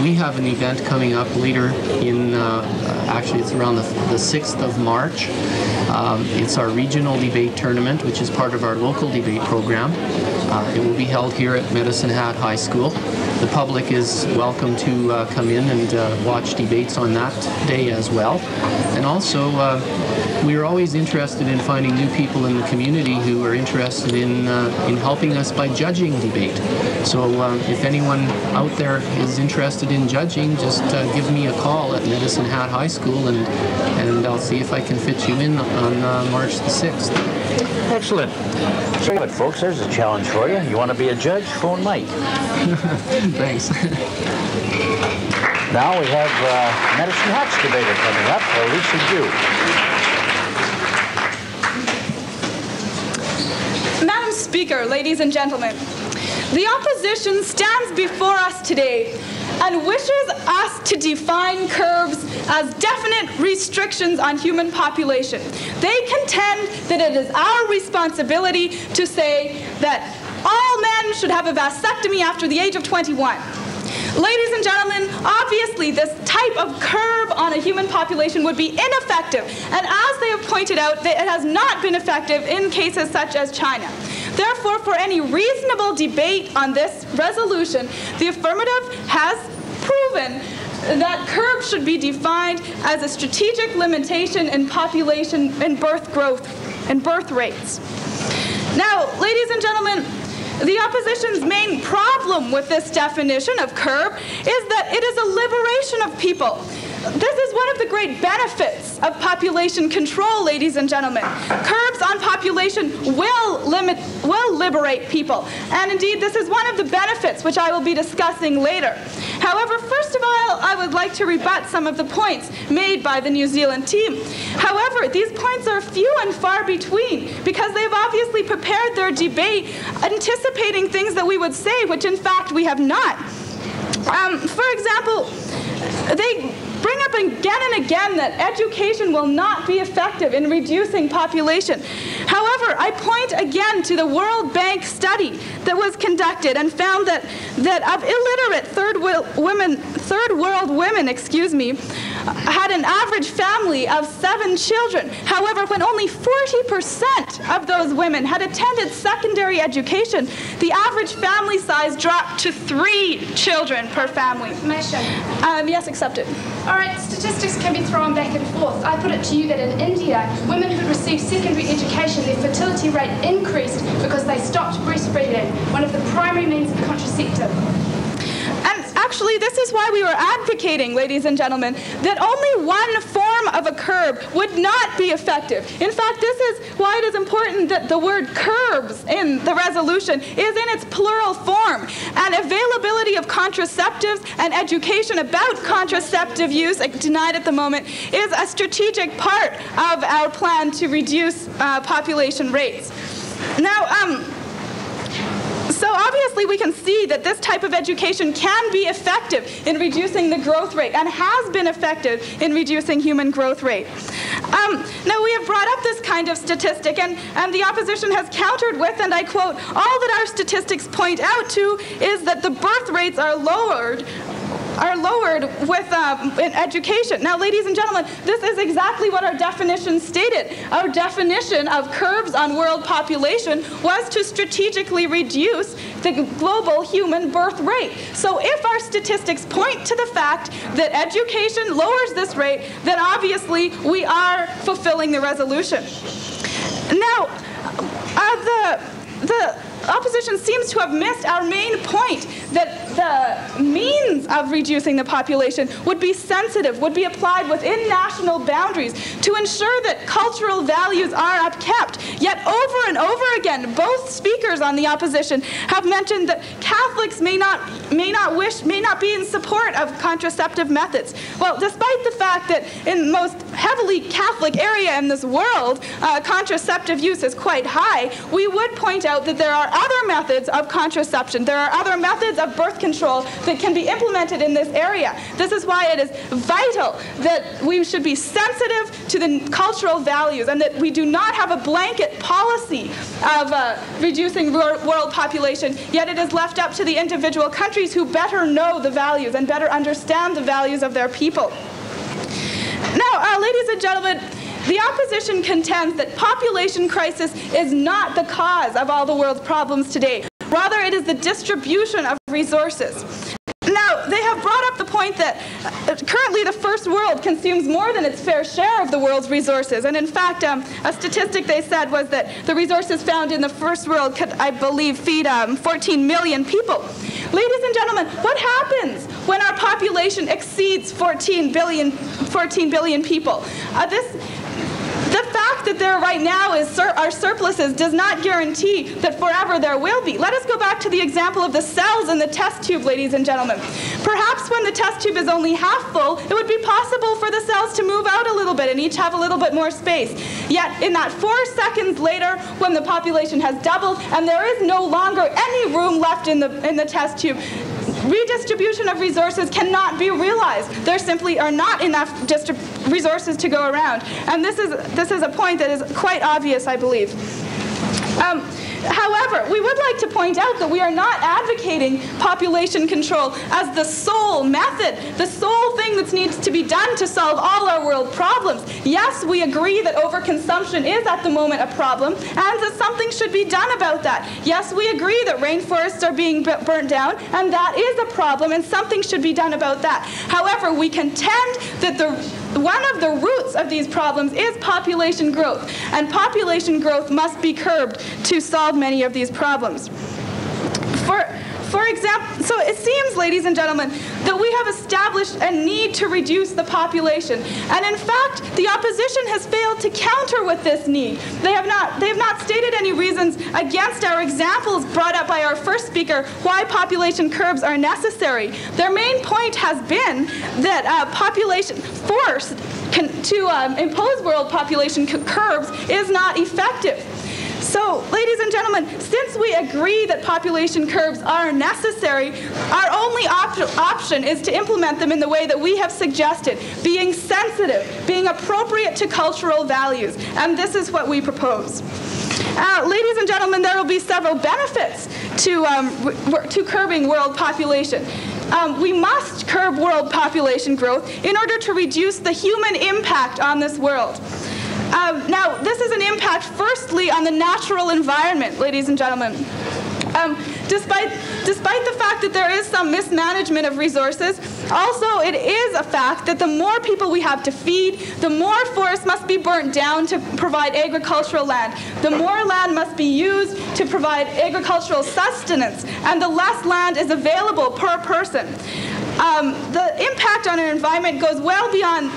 we have an event coming up later in, actually it's around the 6th of March. It's our regional debate tournament, which is part of our local debate program. It will be held here at Medicine Hat High School. The public is welcome to come in and watch debates on that day as well. And also, we are always interested in finding new people in the community who are interested in helping us by judging debate. So if anyone out there is interested in judging, just give me a call at Medicine Hat High School, and I'll see if I can fit you in on March the 6th. Excellent. So, but folks, there's a challenge for you. You want to be a judge? Phone Mike. Thanks. Now we have Medicine Hat's debater coming up, Alicia Dew. Madam Speaker, ladies and gentlemen, the opposition stands before us today and wishes us to define curbs as definite restrictions on human population. They contend that it is our responsibility to say that all men should have a vasectomy after the age of 21. Ladies and gentlemen, obviously this type of curb on a human population would be ineffective, and as they have pointed out, it has not been effective in cases such as China. Therefore, for any reasonable debate on this resolution, the affirmative has proven that curbs should be defined as a strategic limitation in population and birth growth and birth rates. Now, ladies and gentlemen, the opposition's main problem with this definition of curb is that it is a liberation of people. This is one of the great benefits of population control, ladies and gentlemen. Curbs on population will liberate people. And indeed, this is one of the benefits which I will be discussing later. However, first of all, I would like to rebut some of the points made by the New Zealand team. However, these points are few and far between because they have obviously prepared their debate anticipating things that we would say, which in fact we have not. For example, they bring up again and again that education will not be effective in reducing population. However, I point again to the World Bank study that was conducted and found that of illiterate third world women, had an average family of 7 children. However, when only 40% of those women had attended secondary education, the average family size dropped to 3 children per family. Yes, accepted. All right, statistics can be thrown back and forth. I put it to you that in India, women who received secondary education, their fertility rate increased because they stopped breastfeeding, one of the primary means of contraceptive. And actually, this is why we were advocating, ladies and gentlemen, that only one form of a curb would not be effective. In fact, this is why it is important that the word curbs in the resolution is in its plural form. And availability of contraceptives and education about contraceptive use, denied at the moment, is a strategic part of our plan to reduce population rates. Now, so obviously we can see that this type of education can be effective in reducing the growth rate and has been effective in reducing human growth rate. Now we have brought up this kind of statistic and the opposition has countered with, and I quote, all that our statistics point out to is that the birth rates are lowered with in education. Now, ladies and gentlemen, this is exactly what our definition stated. Our definition of curbs on world population was to strategically reduce the global human birth rate. So if our statistics point to the fact that education lowers this rate, then obviously we are fulfilling the resolution. Now, opposition seems to have missed our main point, that the means of reducing the population would be sensitive, would be applied within national boundaries to ensure that cultural values are upkept. Yet over and over again, both speakers on the opposition have mentioned that Catholics may not be in support of contraceptive methods. Well, despite the fact that in most heavily Catholic area in this world, contraceptive use is quite high, we would point out that there are other methods of contraception. There are other methods of birth control that can be implemented in this area. This is why it is vital that we should be sensitive to the cultural values and that we do not have a blanket policy of reducing world population, yet it is left up to the individual countries who better know the values and better understand the values of their people. Now, ladies and gentlemen, the opposition contends that population crisis is not the cause of all the world's problems today. Rather, it is the distribution of resources. Now, they have brought up the point that currently the first world consumes more than its fair share of the world's resources. And in fact, a statistic they said was that the resources found in the first world could, I believe, feed 14 million people. Ladies and gentlemen, what happens when our population exceeds 14 billion people? The fact that there right now are surpluses does not guarantee that forever there will be. Let us go back to the example of the cells in the test tube, ladies and gentlemen. Perhaps when the test tube is only half full, it would be possible for the cells to move out a little bit and each have a little bit more space. Yet in that 4 seconds later, when the population has doubled and there is no longer any room left in the test tube, redistribution of resources cannot be realized. There simply are not enough resources to go around. And this is a point that is quite obvious, I believe. However, we would like to point out that we are not advocating population control as the sole method, the sole thing that needs to be done to solve all our world problems. Yes, we agree that overconsumption is at the moment a problem and that something should be done about that. Yes, we agree that rainforests are being burnt down and that is a problem and something should be done about that. However, we contend that one of the roots of these problems is population growth, and population growth must be curbed to solve many of these problems. For example, so it seems, ladies and gentlemen, that we have established a need to reduce the population. And in fact, the opposition has failed to counter with this need. They have not stated any reasons against our examples brought up by our first speaker why population curbs are necessary. Their main point has been that population force to impose world population curbs is not effective. So, ladies and gentlemen, since we agree that population curbs are necessary, our only option is to implement them in the way that we have suggested, being sensitive, being appropriate to cultural values, and this is what we propose. Ladies and gentlemen, there will be several benefits to curbing world population. We must curb world population growth in order to reduce the human impact on this world. Now, this is an impact, firstly, on the natural environment, ladies and gentlemen. Despite the fact that there is some mismanagement of resources, also it is a fact that the more people we have to feed, the more forests must be burnt down to provide agricultural land. The more land must be used to provide agricultural sustenance, and the less land is available per person. The impact on our environment goes well beyond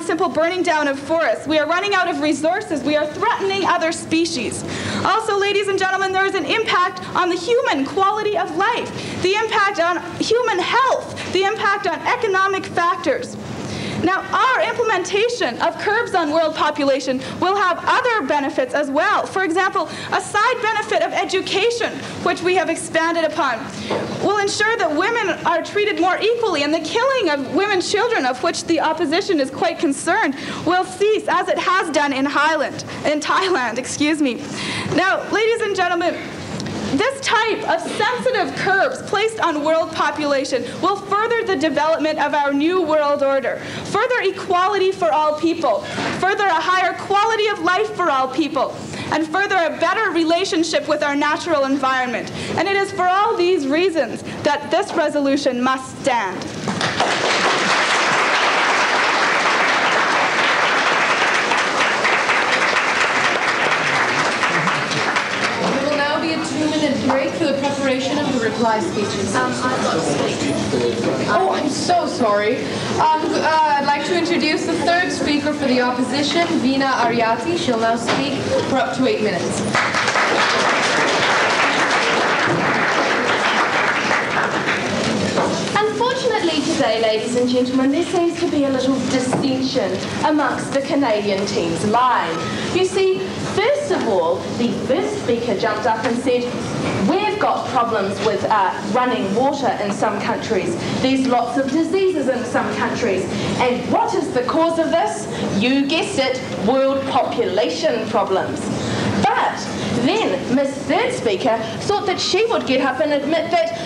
simple burning down of forests. We are running out of resources. We are threatening other species. Also, ladies and gentlemen, there is an impact on the human quality of life, the impact on human health, the impact on economic factors. Now, our implementation of curbs on world population will have other benefits as well. For example, a side benefit of education, which we have expanded upon, will ensure that women are treated more equally, and the killing of women and children, of which the opposition is quite concerned, will cease, as it has done in Thailand. Now, ladies and gentlemen, this type of sensitive curbs placed on world population will further the development of our new world order, further equality for all people, further a higher quality of life for all people, and further a better relationship with our natural environment. And it is for all these reasons that this resolution must stand. There will now be a 2-minute break for the preparation of the reply speeches. I've got to speak. Oh, I'm so sorry. I'd like to introduce the third speaker for the opposition, Veena Ariati. She'll now speak for up to 8 minutes. Unfortunately today, ladies and gentlemen, there seems to be a little dissension amongst the Canadian team's line. You see, first of all, the first speaker jumped up and said, we've got problems with running water in some countries. There's lots of diseases in some countries. And what is the cause of this? You guessed it, world population problems. But then Miss Third Speaker thought that she would get up and admit that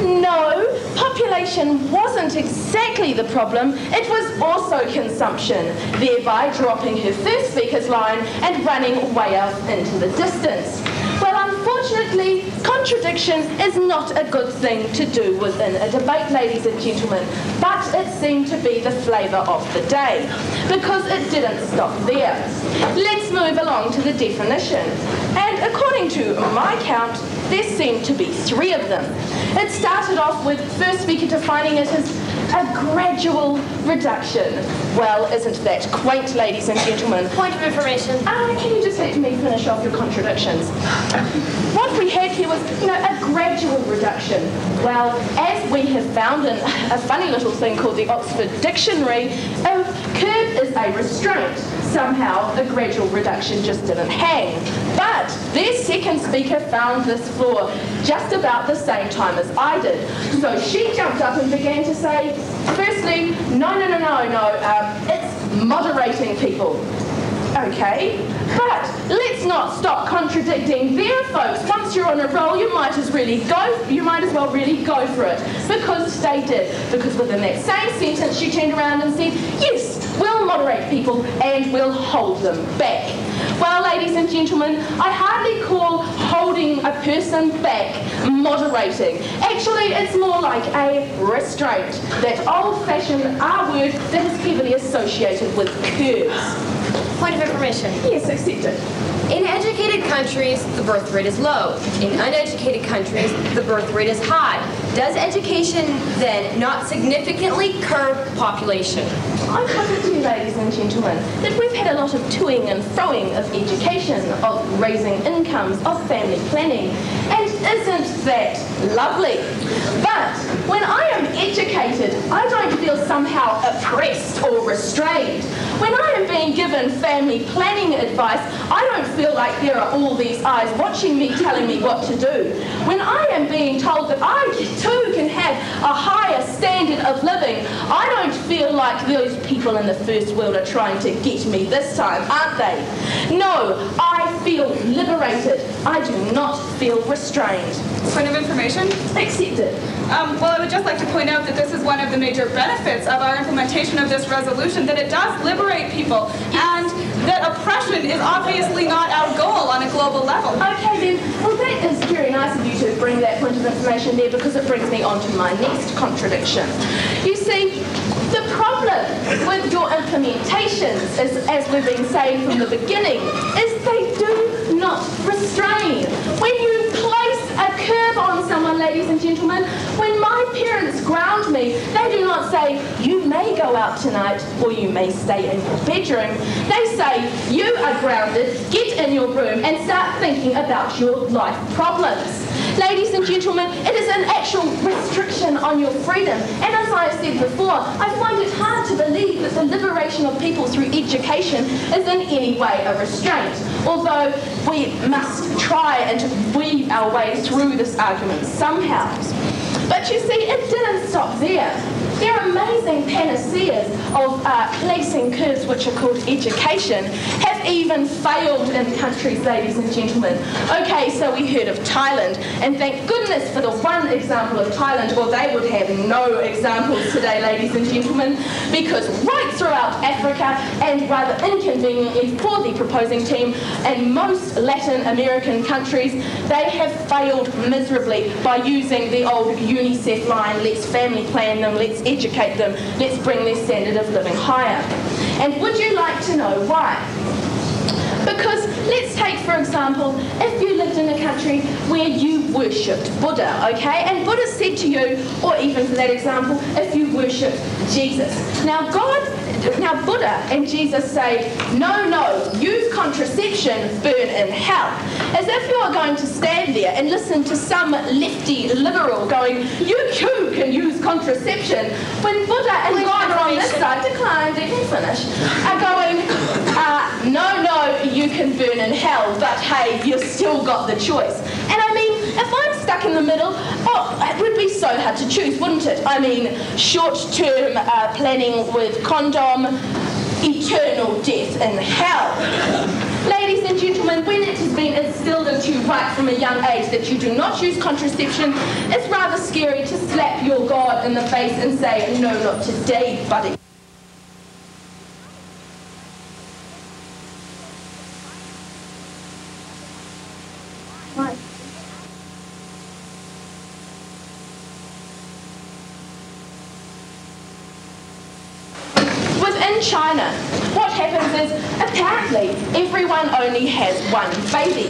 no, population wasn't exactly the problem, it was also consumption, thereby dropping her first speaker's line and running way out into the distance. Well, unfortunately, contradiction is not a good thing to do within a debate, ladies and gentlemen, but it seemed to be the flavour of the day, because it didn't stop there. Let's move along to the definition. And according to my count, there seemed to be 3 of them. It started off with first speaker defining it as a gradual reduction. Well, isn't that quaint, ladies and gentlemen? Point of information. Can you just let me finish off your contradictions? What we had here was, a gradual reduction. Well, as we have found in a funny little thing called the Oxford Dictionary, a curb is a restraint. Somehow, the gradual reduction just didn't hang. But their second speaker found this flaw just about the same time as I did. So she jumped up and began to say, firstly, no, it's moderating people. Okay, but let's not stop contradicting there, folks. Once you're on a roll, you might as well really go for it. Because they did. Because within that same sentence, she turned around and said, yes, we'll moderate people and we'll hold them back. Well, ladies and gentlemen, I hardly call holding a person back moderating. Actually, it's more like a restraint, that old-fashioned R word that is heavily associated with curbs. Point of information. Yes, accepted. In educated countries, the birth rate is low. In uneducated countries, the birth rate is high. Does education then not significantly curb population? I posit to you, ladies and gentlemen, that we've had a lot of toing and froing of education, of raising incomes, of family planning, and isn't that lovely? But when I am educated, I don't feel somehow oppressed or restrained. When I am being given family planning advice, I don't feel like there are all these eyes watching me, telling me what to do. When I am being told that I too can have a higher standard of living, I don't feel like those people in the first world are trying to get me this time, aren't they? No, I feel liberated. I do not feel restrained. Point of information? Accepted. Well, I would just like to point out that this is one of the major benefits of our implementation of this resolution, that it does liberate people, and that oppression is obviously not our goal on a global level. Okay then, well that is very nice of you to bring that point of information there, because it brings me on to my next contradiction. You see, the problem with your implementations, as we've been saying from the beginning, is they do not restrain. When you place a curb on someone, ladies and gentlemen, when my parents ground me, they do not say, you may go out tonight or you may stay in your bedroom. They say, you are grounded, get in your room and start thinking about your life problems. Ladies and gentlemen, it is an actual restriction on your freedom. And as I have said before, I find it hard to believe that the liberation of people through education is in any way a restraint, although we must try and weave our way through this argument somehow. But you see, it didn't stop there. There are amazing panaceas of placing curbs, which are called education, have even failed in countries, ladies and gentlemen. Okay, so we heard of Thailand, and thank goodness for the one example of Thailand, or they would have no examples today, ladies and gentlemen, because right throughout Africa, and rather inconveniently for the proposing team, and most Latin American countries, they have failed miserably by using the old UNICEF line, let's family plan them, let's educate them, let's bring their standard of living higher. And would you like to know why? Because let's take, for example, if you lived in a country where you worshipped Buddha, okay? And Buddha said to you, or even for that example, if you worshipped Jesus. Now Buddha and Jesus say, no, use contraception, burn in hell. As if you are going to stand there and listen to some lefty liberal going, you too can use contraception, when Buddha and God are on this side, decline, they can finish, are going, no, you can burn in hell, but hey, you've still got the choice. And I mean, if I'm stuck in the middle, it would be so hard to choose, wouldn't it? I mean, short-term planning with condom, eternal death in hell. Ladies and gentlemen, when it has been instilled into you right from a young age that you do not use contraception, it's rather scary to slap your God in the face and say, no, not today, buddy. In China, what happens is, apparently, everyone only has one baby.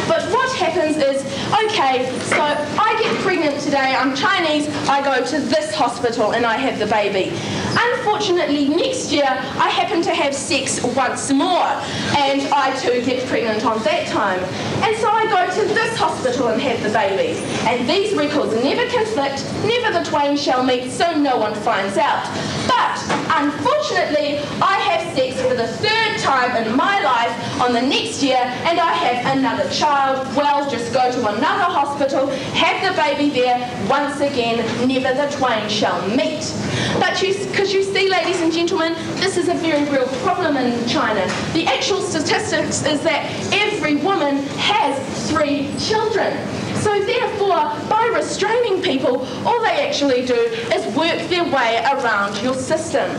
But what happens is, okay, so I get pregnant today, I'm Chinese, I go to this hospital and I have the baby. Unfortunately, next year, I happen to have sex once more, and I too get pregnant on that time. And so I go to this hospital and have the baby. And these records never conflict, never the twain shall meet, so no one finds out. But, unfortunately, I have sex for the third time in my life on the next year, and I have another child. Well, just go to another hospital, have the baby there, once again, never the twain shall meet. But because you see, ladies and gentlemen, this is a very real problem in China. The actual statistics is that every woman has 3 children. So therefore, by restraining people, all they actually do is work their way around your system.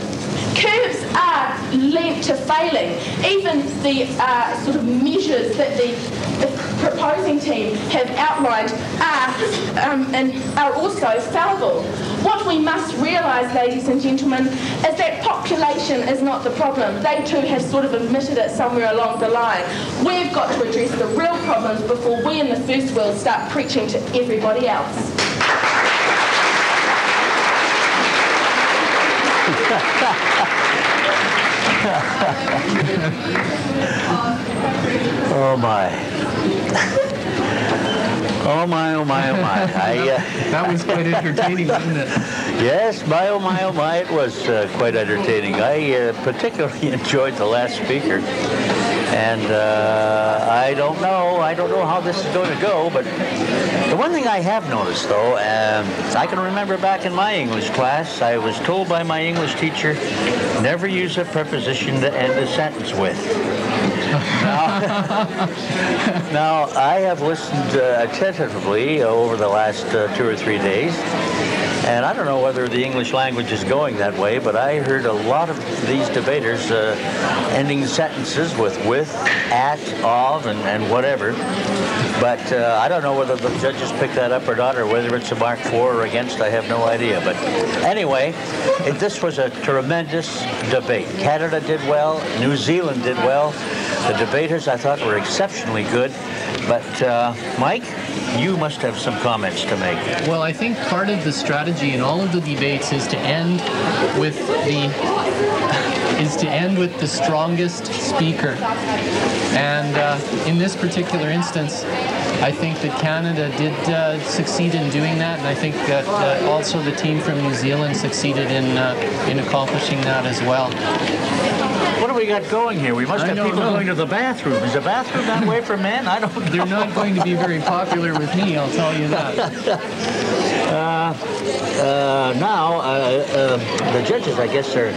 Curbs are linked to failing. Even the sort of measures that the proposing team have outlined are also fallible. What we must realise, ladies and gentlemen, is that population is not the problem. They too have sort of admitted it somewhere along the line. We've got to address the real problems before we in the first world start preaching to everybody else. Oh my. Oh my, oh my, oh my. That was quite entertaining, wasn't it? Yes, my, oh my, it was quite entertaining. I particularly enjoyed the last speaker. And I don't know how this is going to go, but the one thing I have noticed, though, I can remember back in my English class, I was told by my English teacher, never use a preposition to end a sentence with. Now, I have listened attentively over the last 2 or 3 days, and I don't know whether the English language is going that way, but I heard a lot of these debaters ending sentences with, at, of, and whatever. But I don't know whether the judges pick that up or not, or whether it's a mark for or against. I have no idea. But anyway, this was a tremendous debate. Canada did well. New Zealand did well. The debaters, I thought, were exceptionally good. But Mike, you must have some comments to make. Well, I think part of the strategy in all of the debates is to end with the strongest speaker. And in this particular instance, I think that Canada did succeed in doing that, and I think that also the team from New Zealand succeeded in accomplishing that as well. What do we got going here? We must have people going to the bathroom. Is the bathroom that way for men? I don't know. They're not going to be very popular with me, I'll tell you that. Now, the judges, I guess, are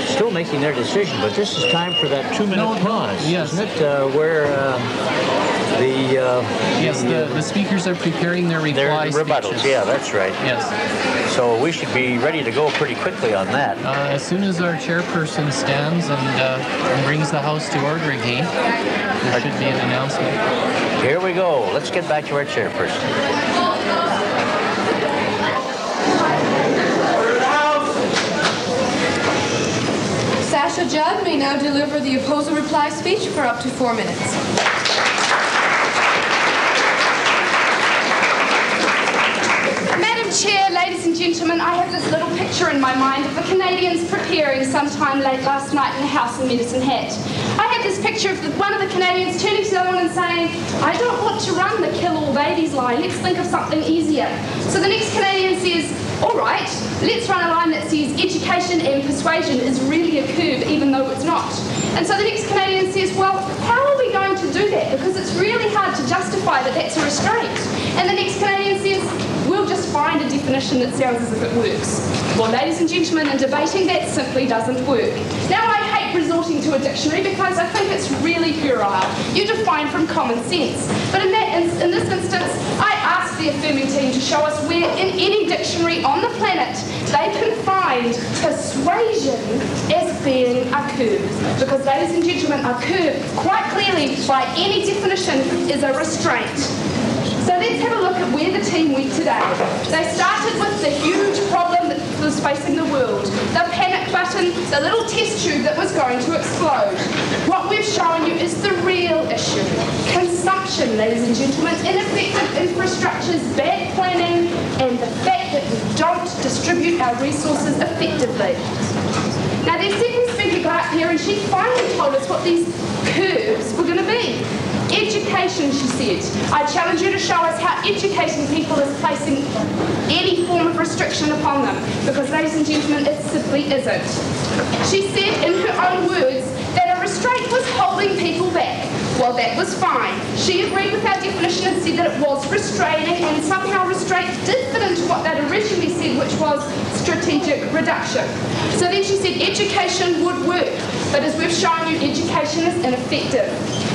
still making their decision, but this is time for that 2-minute pause, yes. Isn't it? Where the speakers are preparing their rebuttals. Speeches. Yeah, that's right. Yes. So we should be ready to go pretty quickly on that. As soon as our chairperson stands and brings the House to order again, there should be an announcement. Here we go. Let's get back to our chairperson. Asha Judd may now deliver the opposing reply speech for up to 4 minutes. Madam Chair, ladies and gentlemen, I have this little picture in my mind of the Canadians preparing sometime late last night in a House of Medicine Hat. I had this picture of one of the Canadians turning to the other one and saying, I don't want to run the kill all babies line, let's think of something easier. So the next Canadian says, all right, let's run a line that says education and persuasion is really a curb even though it's not. And so the next Canadian says, well, how are we going to do that? Because it's really hard to justify that that's a restraint. And the next Canadian says, we'll just find a definition that sounds as if it works. Well, ladies and gentlemen, in debating, that simply doesn't work. Now, I hate resorting to a dictionary because I think it's really puerile. You define from common sense. But in this instance, I asked the affirming team to show us where in any dictionary on the planet they can find persuasion as being a curb. Because, ladies and gentlemen, a curb, quite clearly, by any definition, is a restraint. So let's have a look at where the team went today. They started with the huge problem that was facing the world, the panic button, the little test tube that was going to explode. What we've shown you is the real issue. Consumption, ladies and gentlemen, ineffective infrastructures, bad planning, and the fact that we don't distribute our resources effectively. Now, their second speaker got up here and she finally told us what these curbs were going to be. Education, she said. I challenge you to show us how educating people is placing any form of restriction upon them, because, ladies and gentlemen, it simply isn't. She said, in her own words, that a restraint was holding people back. Well, that was fine. She agreed with our definition and said that it was restraining, and somehow restraint did fit into what they'd originally said, which was strategic reduction. So then she said education would work, but as we've shown you, education is ineffective.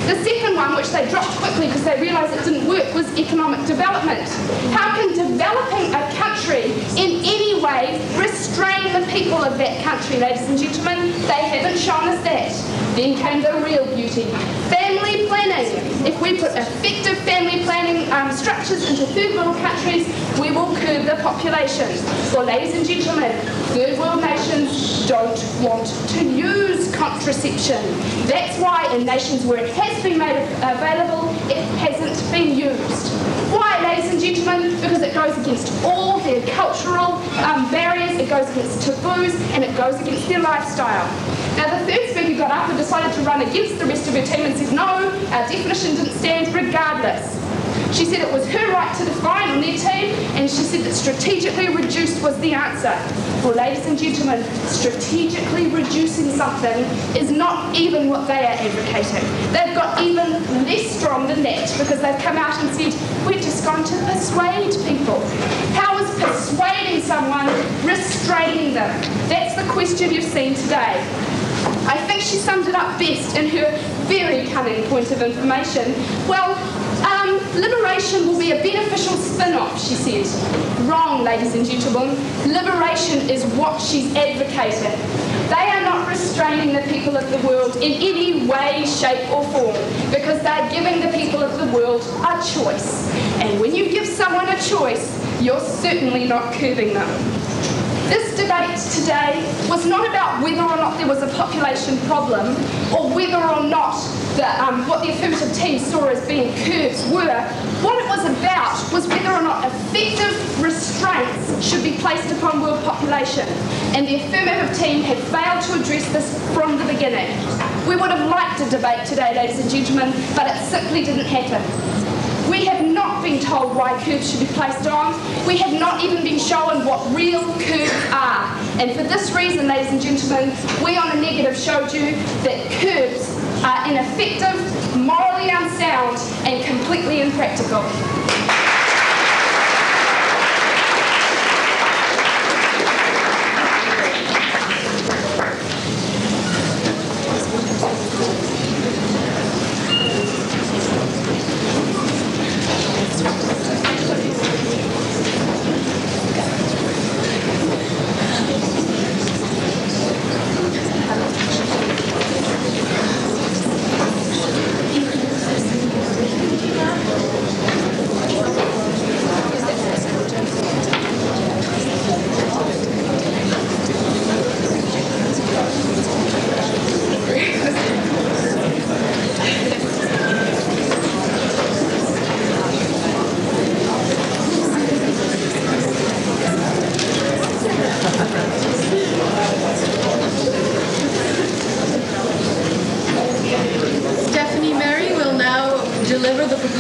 The second one, which they dropped quickly because they realised it didn't work, was economic development. How can developing a country in any way restrain the people of that country, ladies and gentlemen? They haven't shown us that. Then came the real beauty. Family planning. If we put effective family planning structures into third world countries, we will curb the population. Well, ladies and gentlemen, third world nations don't want to use contraception. That's why in nations where it has been made available, it hasn't been used. Why, ladies and gentlemen? Because it goes against all their cultural barriers, it goes against taboos, and it goes against their lifestyle. Now, the third speaker got up and decided to run against the rest of her team and said, no, our definition didn't stand regardless. She said it was her right to define on their team, and she said that strategically reduced was the answer. Well, ladies and gentlemen, strategically reducing something is not even what they are advocating. They've got even less strong than that, because they've come out and said, we're just going to persuade people. How is persuading someone restraining them? That's the question you've seen today. I think she summed it up best in her very cunning point of information. Well, liberation will be a beneficial spin-off, she said. Wrong, ladies and gentlemen. Liberation is what she's advocating. They are not restraining the people of the world in any way, shape or form, because they're giving the people of the world a choice. And when you give someone a choice, you're certainly not curbing them. This debate today was not about whether or not there was a population problem or whether or not what the affirmative team saw as being curbs were. What it was about was whether or not effective restraints should be placed upon world population. And the affirmative team had failed to address this from the beginning. We would have liked a debate today, ladies and gentlemen, but it simply didn't happen. We have not been told why curbs should be placed on. We have not even been shown what real curbs are. And for this reason, ladies and gentlemen, we on the negative showed you that curbs are ineffective, morally unsound, and completely impractical.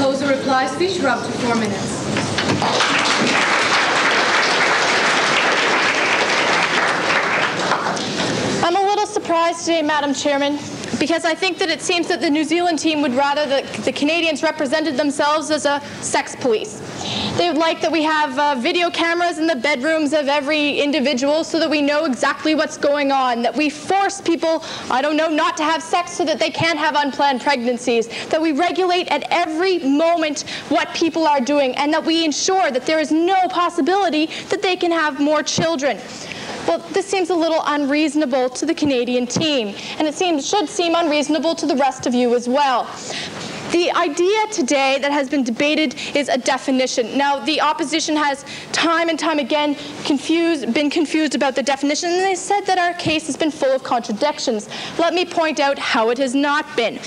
oppose a reply speech for up to 4 minutes. I'm a little surprised today, Madam Chairman, because I think that it seems that the New Zealand team would rather that the Canadians represented themselves as a sex police. They would like that we have video cameras in the bedrooms of every individual so that we know exactly what's going on, that we force people, I don't know, not to have sex so that they can't have unplanned pregnancies, that we regulate at every moment what people are doing, and that we ensure that there is no possibility that they can have more children. Well, this seems a little unreasonable to the Canadian team, and it should seem unreasonable to the rest of you as well. The idea today that has been debated is a definition. Now, the opposition has time and time again been confused about the definition, and they said that our case has been full of contradictions. Let me point out how it has not been.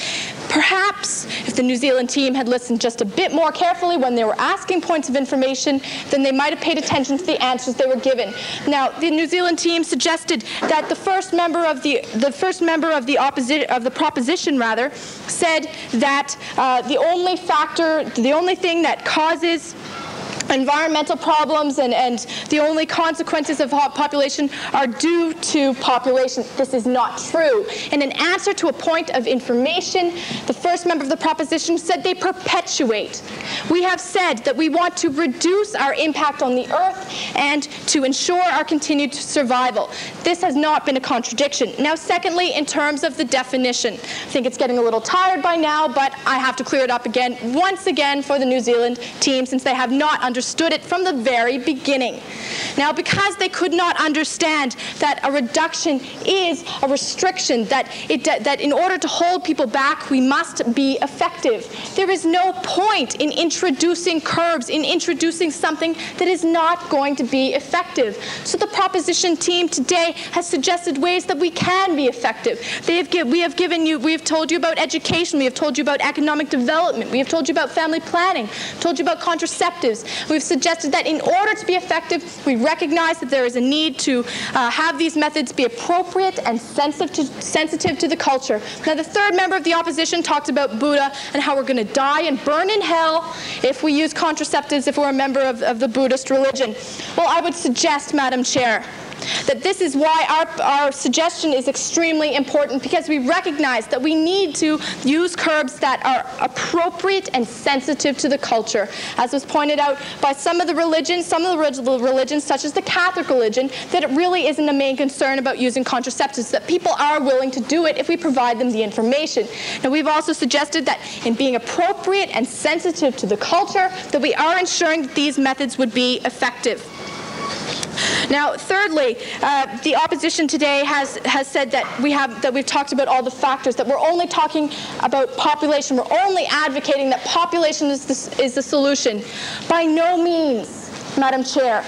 Perhaps if the New Zealand team had listened just a bit more carefully when they were asking points of information, then they might have paid attention to the answers they were given. Now, the New Zealand team suggested that the first member of the proposition said that the only thing that causes environmental problems and the only consequences of population are due to population. This is not true. In an answer to a point of information, the first member of the proposition said they perpetuate. We have said that we want to reduce our impact on the earth and to ensure our continued survival. This has not been a contradiction. Now, secondly, in terms of the definition, I think it's getting a little tired by now, but I have to clear it up once again for the New Zealand team, since they have not understood it from the very beginning. Now, because they could not understand that a reduction is a restriction, that in order to hold people back, we must be effective. There is no point in introducing curbs, in introducing something that is not going to be effective. So the proposition team today has suggested ways that we can be effective. We have told you about education, we have told you about economic development, we have told you about family planning, told you about contraceptives. We've suggested that in order to be effective, we recognize that there is a need to have these methods be appropriate and sensitive to the culture. Now, the third member of the opposition talked about Buddha and how we're going to die and burn in hell if we use contraceptives if we're a member of the Buddhist religion. Well, I would suggest, Madam Chair, that this is why our suggestion is extremely important, because we recognize that we need to use curbs that are appropriate and sensitive to the culture. As was pointed out by some of the religions such as the Catholic religion, that it really isn't a main concern about using contraceptives, that people are willing to do it if we provide them the information. Now, we've also suggested that in being appropriate and sensitive to the culture, that we are ensuring that these methods would be effective. Now, thirdly, the opposition today has said that we've talked about all the factors, that we're only talking about population, we're only advocating that population is the solution. By no means, Madam Chair.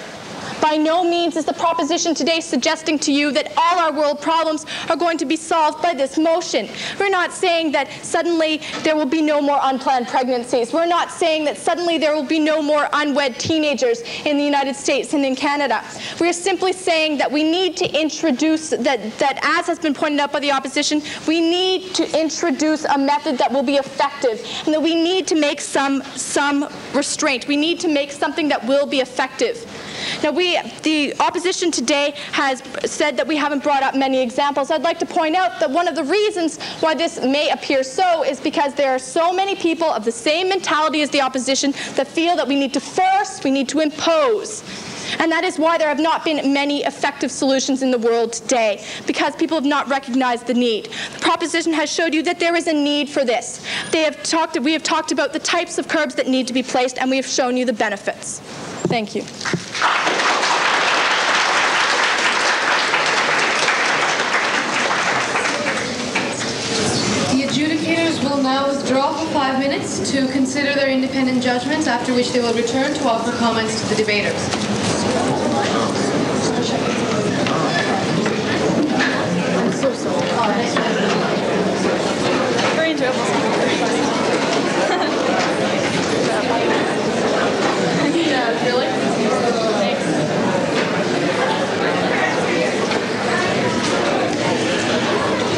By no means is the proposition today suggesting to you that all our world problems are going to be solved by this motion. We're not saying that suddenly there will be no more unplanned pregnancies. We're not saying that suddenly there will be no more unwed teenagers in the United States and in Canada. We're simply saying that we need to introduce, that as has been pointed out by the opposition, we need to introduce a method that will be effective, and that we need to make some restraint. We need to make something that will be effective. Now, the opposition today has said that we haven't brought up many examples. I'd like to point out that one of the reasons why this may appear so is because there are so many people of the same mentality as the opposition that feel that we need to force, we need to impose. And that is why there have not been many effective solutions in the world today, because people have not recognized the need. The proposition has showed you that there is a need for this. We have talked about the types of curbs that need to be placed, and we have shown you the benefits. Thank you. The adjudicators will now withdraw for 5 minutes to consider their independent judgments, after which they will return to offer comments to the debaters. I'm so sorry. Very enjoyable. Yeah, really? Thanks.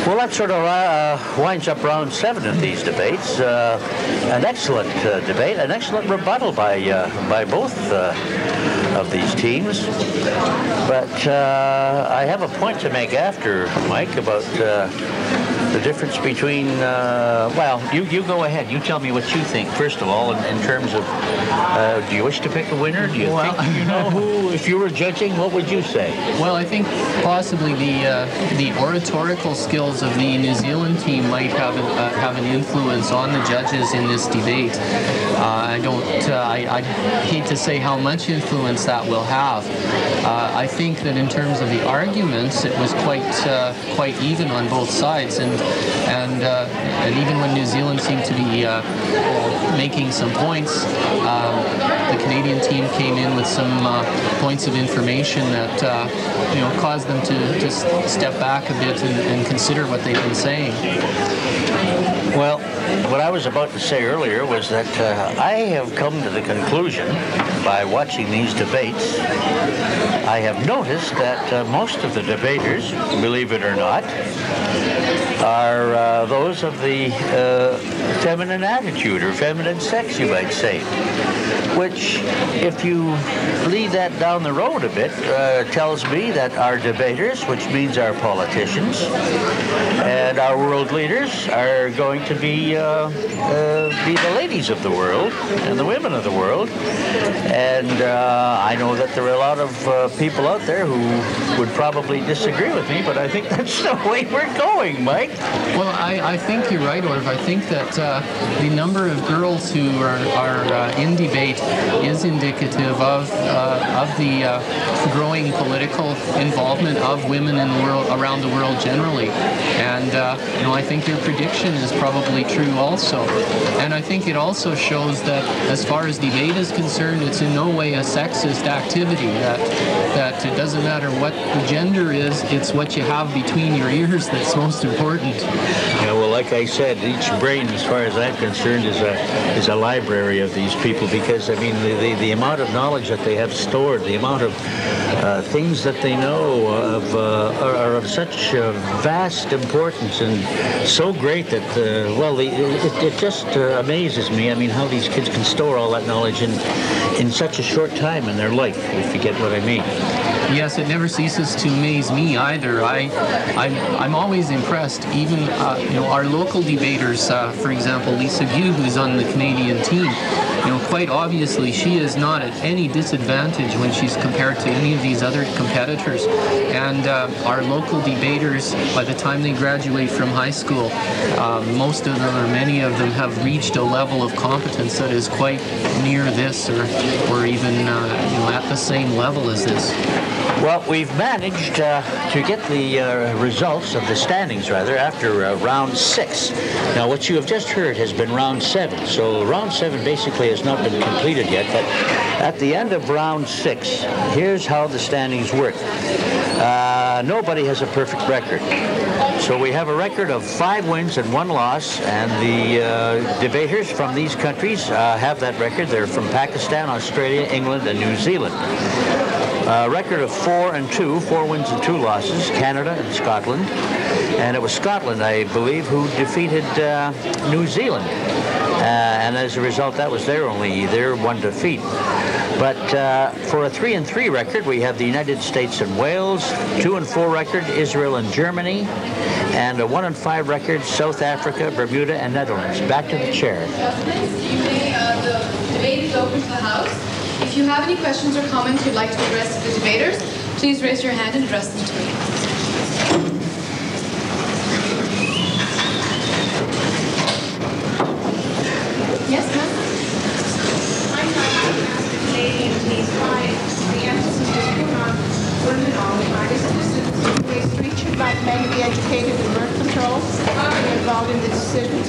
Well, that sort of winds up round 7 of these debates. An excellent debate, an excellent rebuttal by both of these teams. But I have a point to make after, Mike, about the difference between, well, you go ahead. You tell me what you think, first of all, in terms of, do you wish to pick a winner? Do you think you know who, if you were judging, what would you say? Well, I think possibly the oratorical skills of the New Zealand team might have an influence on the judges in this debate. I hate to say how much influence that will have. I think that in terms of the arguments, it was quite even on both sides, and even when New Zealand seemed to be making some points, the Canadian team came in with some points of information that caused them to step back a bit and consider what they've been saying. Well, what I was about to say earlier was that I have come to the conclusion by watching these debates, I have noticed that most of the debaters, believe it or not, are those of the feminine attitude or feminine sex, you might say, which, if you lead that down the road a bit, tells me that our debaters, which means our politicians and our world leaders, are going to be the ladies of the world and the women of the world. And I know that there are a lot of people out there who would probably disagree with me, but I think that's the way we're going, Mike. Well, I think you're right, Orv. I think that the number of girls who are in debate is indicative of the growing political involvement of women in the world, around the world generally. And I think your prediction is probably true also. And I think it also shows that as far as debate is concerned, it's in no way a sexist activity, that it doesn't matter what the gender is, it's what you have between your ears that's most important. Yeah, well, like I said, each brain, as far as I'm concerned, is a library of these people, because, I mean, the amount of knowledge that they have stored, the amount of things that they know are of such vast importance and so great that, well, it just amazes me, I mean, how these kids can store all that knowledge in such a short time in their life, if you get what I mean. Yes, it never ceases to amaze me either. I'm always impressed. Even our local debaters, for example, Lisa Gu, who's on the Canadian team. Quite obviously, she is not at any disadvantage when she's compared to any of these other competitors. And our local debaters, by the time they graduate from high school, most of them, or many of them, have reached a level of competence that is quite near this, or even at the same level as this. Well, we've managed to get the results of the standings, rather, after round 6. Now, what you have just heard has been round 7. So round 7 basically has not been completed yet, but at the end of round 6, here's how the standings work. Nobody has a perfect record. So we have a record of 5 wins and 1 loss, and the debaters from these countries have that record. They're from Pakistan, Australia, England, and New Zealand. Record of 4 and 2, 4 wins and 2 losses, Canada and Scotland. And it was Scotland, I believe, who defeated New Zealand. And as a result, that was their one defeat. But for a 3 and 3 record, we have the United States and Wales, 2 and 4 record, Israel and Germany, and a 1 and 5 record, South Africa, Bermuda, and Netherlands. Back to the chair. The debate is open to the House. If you have any questions or comments you'd like to address to the debaters, please raise your hand and address them to me. Yes, ma'am? I'm not the Canadian team. Why the emphasis is put on women all the time. Is it a street should like men be educated in birth control and involved in the decisions?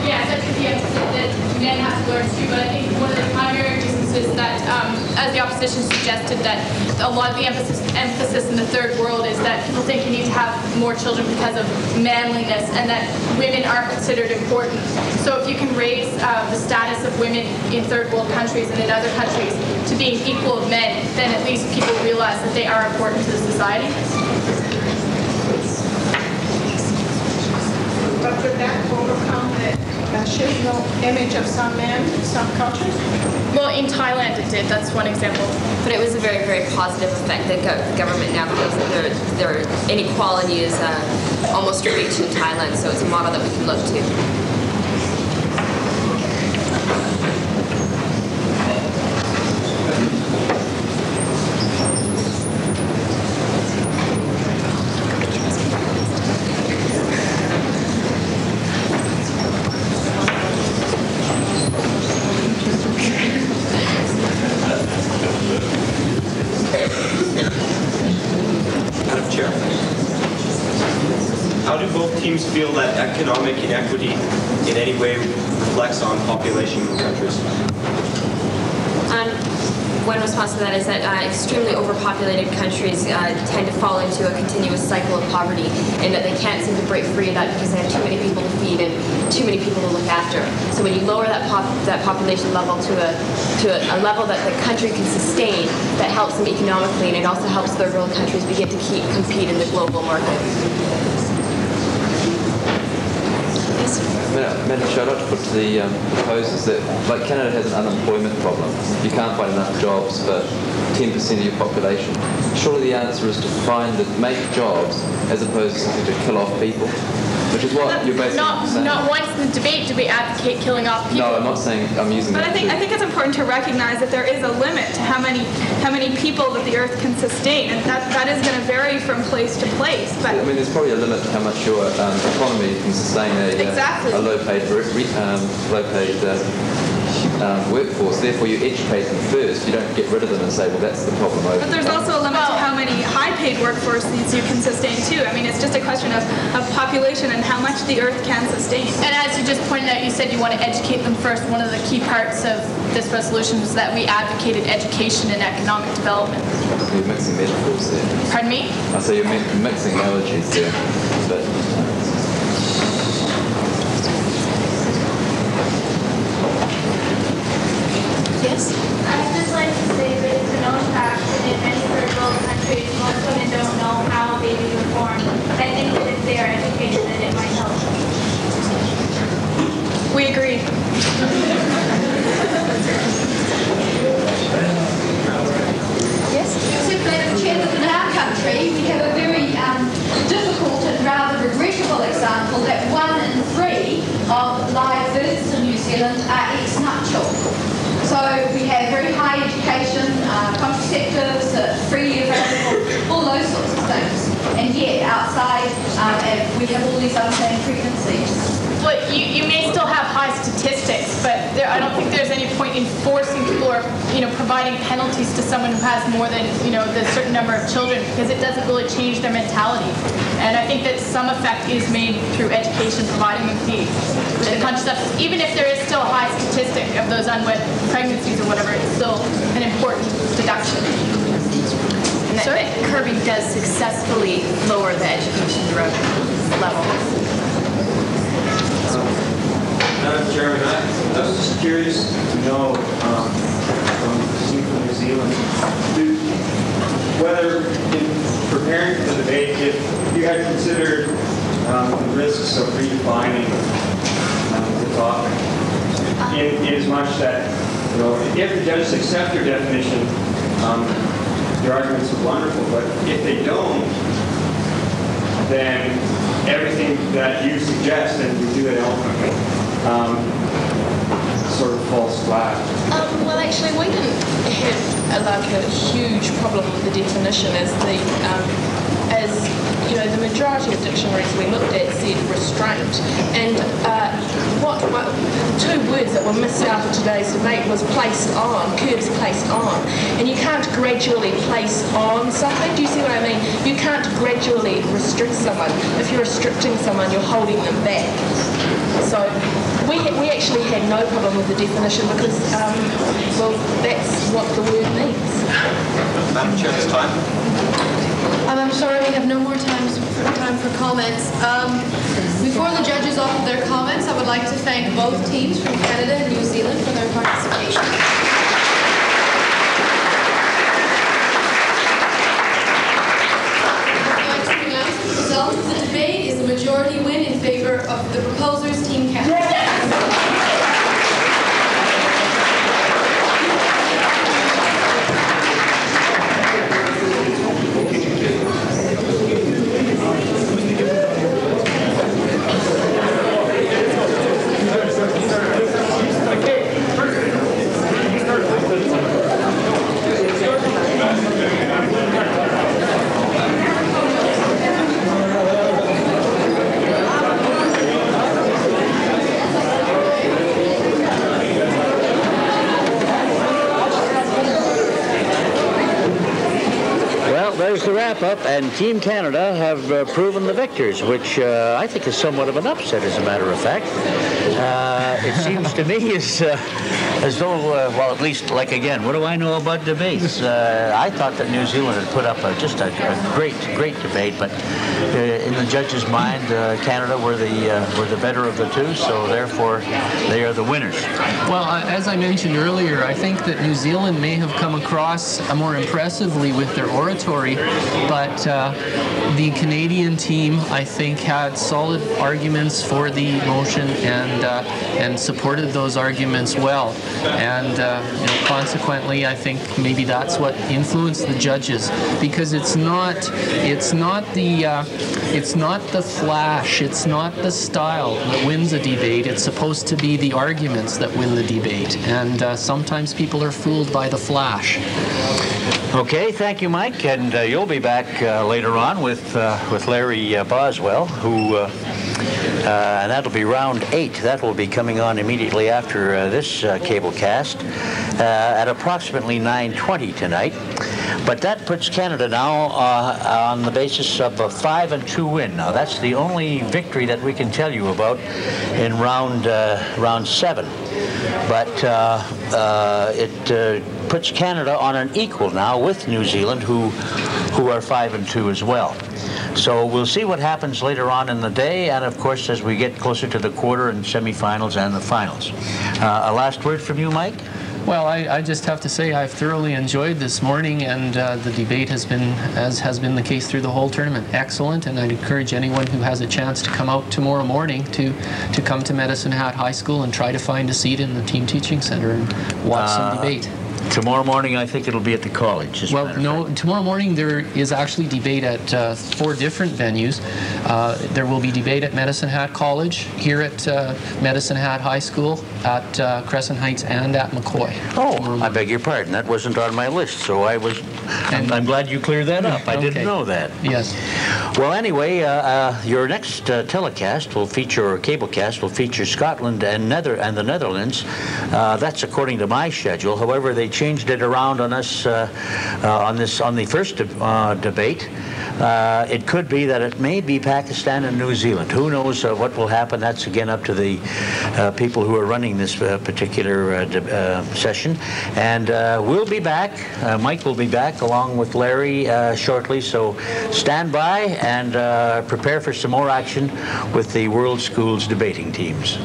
Yes, that could be emphasis that men have to learn too, but I think one of the primary reasons is that, as the opposition suggested, that a lot of the emphasis in the third world is that people think you need to have more children because of manliness, and that women aren't considered important. So if you can raise the status of women in third world countries and in other countries to being equal of men, then at least people realize that they are important to the society. that overcome the machismo image of some men, some cultures? Well, in Thailand it did. That's one example. But it was a very, very positive effect. The government now feels that their inequality is almost reached in Thailand, so it's a model that we can look to. Feel that economic inequity in any way reflects on population in countries? One response to that is that extremely overpopulated countries tend to fall into a continuous cycle of poverty, and that they can't seem to break free of that because they have too many people to feed and too many people to look after. So when you lower that population level to a level that the country can sustain, that helps them economically, and it also helps third world countries begin to compete in the global market. Madam Chair, I'd like to put to the proposers that, like, Canada has an unemployment problem. You can't find enough jobs for 10% of your population. Surely the answer is to make jobs as opposed to simply to kill off people, which is what you're basically saying. Not once in the debate do we advocate killing off people. No, I'm not saying I'm using but that. But I think it's important to recognize that there is a limit to how many people that the Earth can sustain, and that is going to vary from place to place. But I mean, there's probably a limit to how much your economy can sustain a low-paid workforce. Therefore, you educate them first. You don't get rid of them and say, well, that's the problem. But there's also a limit to how many high-paid workforces you can sustain, too. I mean, it's just a question of population and how much the Earth can sustain. And as you just pointed out, you said you want to educate them first. One of the key parts of this resolution was that we advocated education and economic development. You're mixing metaphors there. Pardon me? I say you're mixing analogies there. But yes? I'd just like to say that it's a known fact that in many third world countries, most women don't know how babies are formed. I think that if they are educated, that it might help. We agree. Yes? Madam Chair, that in our country we have a very difficult and rather regrettable example that 1 in 3 of live births in New Zealand are ex-nuptial. So we have very high education, contraceptives, freely available, all those sorts of things. And yet outside we have all these unplanned pregnancies. Well, you may still have high statistics, but I don't think there's any point in forcing people or providing penalties to someone who has more than the certain number of children, because it doesn't really change their mentality. And I think that some effect is made through education, providing them the contraceptives. Even if there is still a high statistic of those unwed pregnancies or whatever, it's still an important deduction. And that curbing does successfully lower the education level. Madam Chairman, I was just curious to know from New Zealand whether in preparing for the debate, if you had considered the risks of redefining the topic, in as much that if the judges accept your definition, your arguments are wonderful, but if they don't, then everything that you suggest and we do it eloquently sort of falls flat. Well, actually, we didn't have a huge problem with the definition, as the majority of dictionaries we looked at said restraint, and two words that were missed out of today's debate was placed on, curbs placed on, and you can't gradually place on something. Do you see what I mean? You can't gradually restrict someone. If you're restricting someone, you're holding them back. So we actually had no problem with the definition because, that's what the word means. Madam Chair, this time. I'm sorry, we have no more time for comments. Before the judges offer their comments, I would like to thank both teams from Canada and New Zealand for their participation. The result of the debate is a majority win in favor favor of the proposers, Team Canada? There's the wrap-up, and Team Canada have proven the victors, which I think is somewhat of an upset, as a matter of fact. It seems to me as though, well, at least, like, again, what do I know about debates? I thought that New Zealand had put up just a great debate, but in the judge's mind, Canada were the better of the two, so therefore they are the winners. Well, as I mentioned earlier, I think that New Zealand may have come across more impressively with their oratory, but the Canadian team, I think, had solid arguments for the motion and supported those arguments well. And consequently, I think maybe that's what influenced the judges, because it's not the flash, it's not the style that wins a debate. It's supposed to be the arguments that win the debate, and sometimes people are fooled by the flash. Okay, thank you, Mike, and you'll be back later on with Larry Boswell, who and that'll be round 8. That will be coming on immediately after this cable cast at approximately 9:20 tonight. But that puts Canada now on the basis of a 5-2 win. Now, that's the only victory that we can tell you about in round 7. But it puts Canada on an equal now with New Zealand, who are 5-2 as well. So we'll see what happens later on in the day, and of course as we get closer to the quarter and semifinals and the finals. A last word from you, Mike? Well, I just have to say I've thoroughly enjoyed this morning, and the debate has been, as has been the case through the whole tournament, excellent, and I'd encourage anyone who has a chance to come out tomorrow morning to come to Medicine Hat High School and try to find a seat in the Team Teaching Center and watch some debate. Tomorrow morning, I think it'll be at the college. Well, no, tomorrow morning there is actually debate at 4 different venues. There will be debate at Medicine Hat College, here at Medicine Hat High School, at Crescent Heights, and at McCoy. Oh, I beg your pardon. That wasn't on my list, so I'm glad you cleared that up. I didn't know that. Yes. Well, anyway, your next telecast will feature, or cablecast will feature Scotland and the Netherlands. That's according to my schedule. However, they changed it around on us on the first debate. It could be that it may be Pakistan and New Zealand. Who knows what will happen? That's again up to the people who are running this particular session. And we'll be back. Mike will be back along with Larry shortly. So stand by and prepare for some more action with the World Schools debating teams.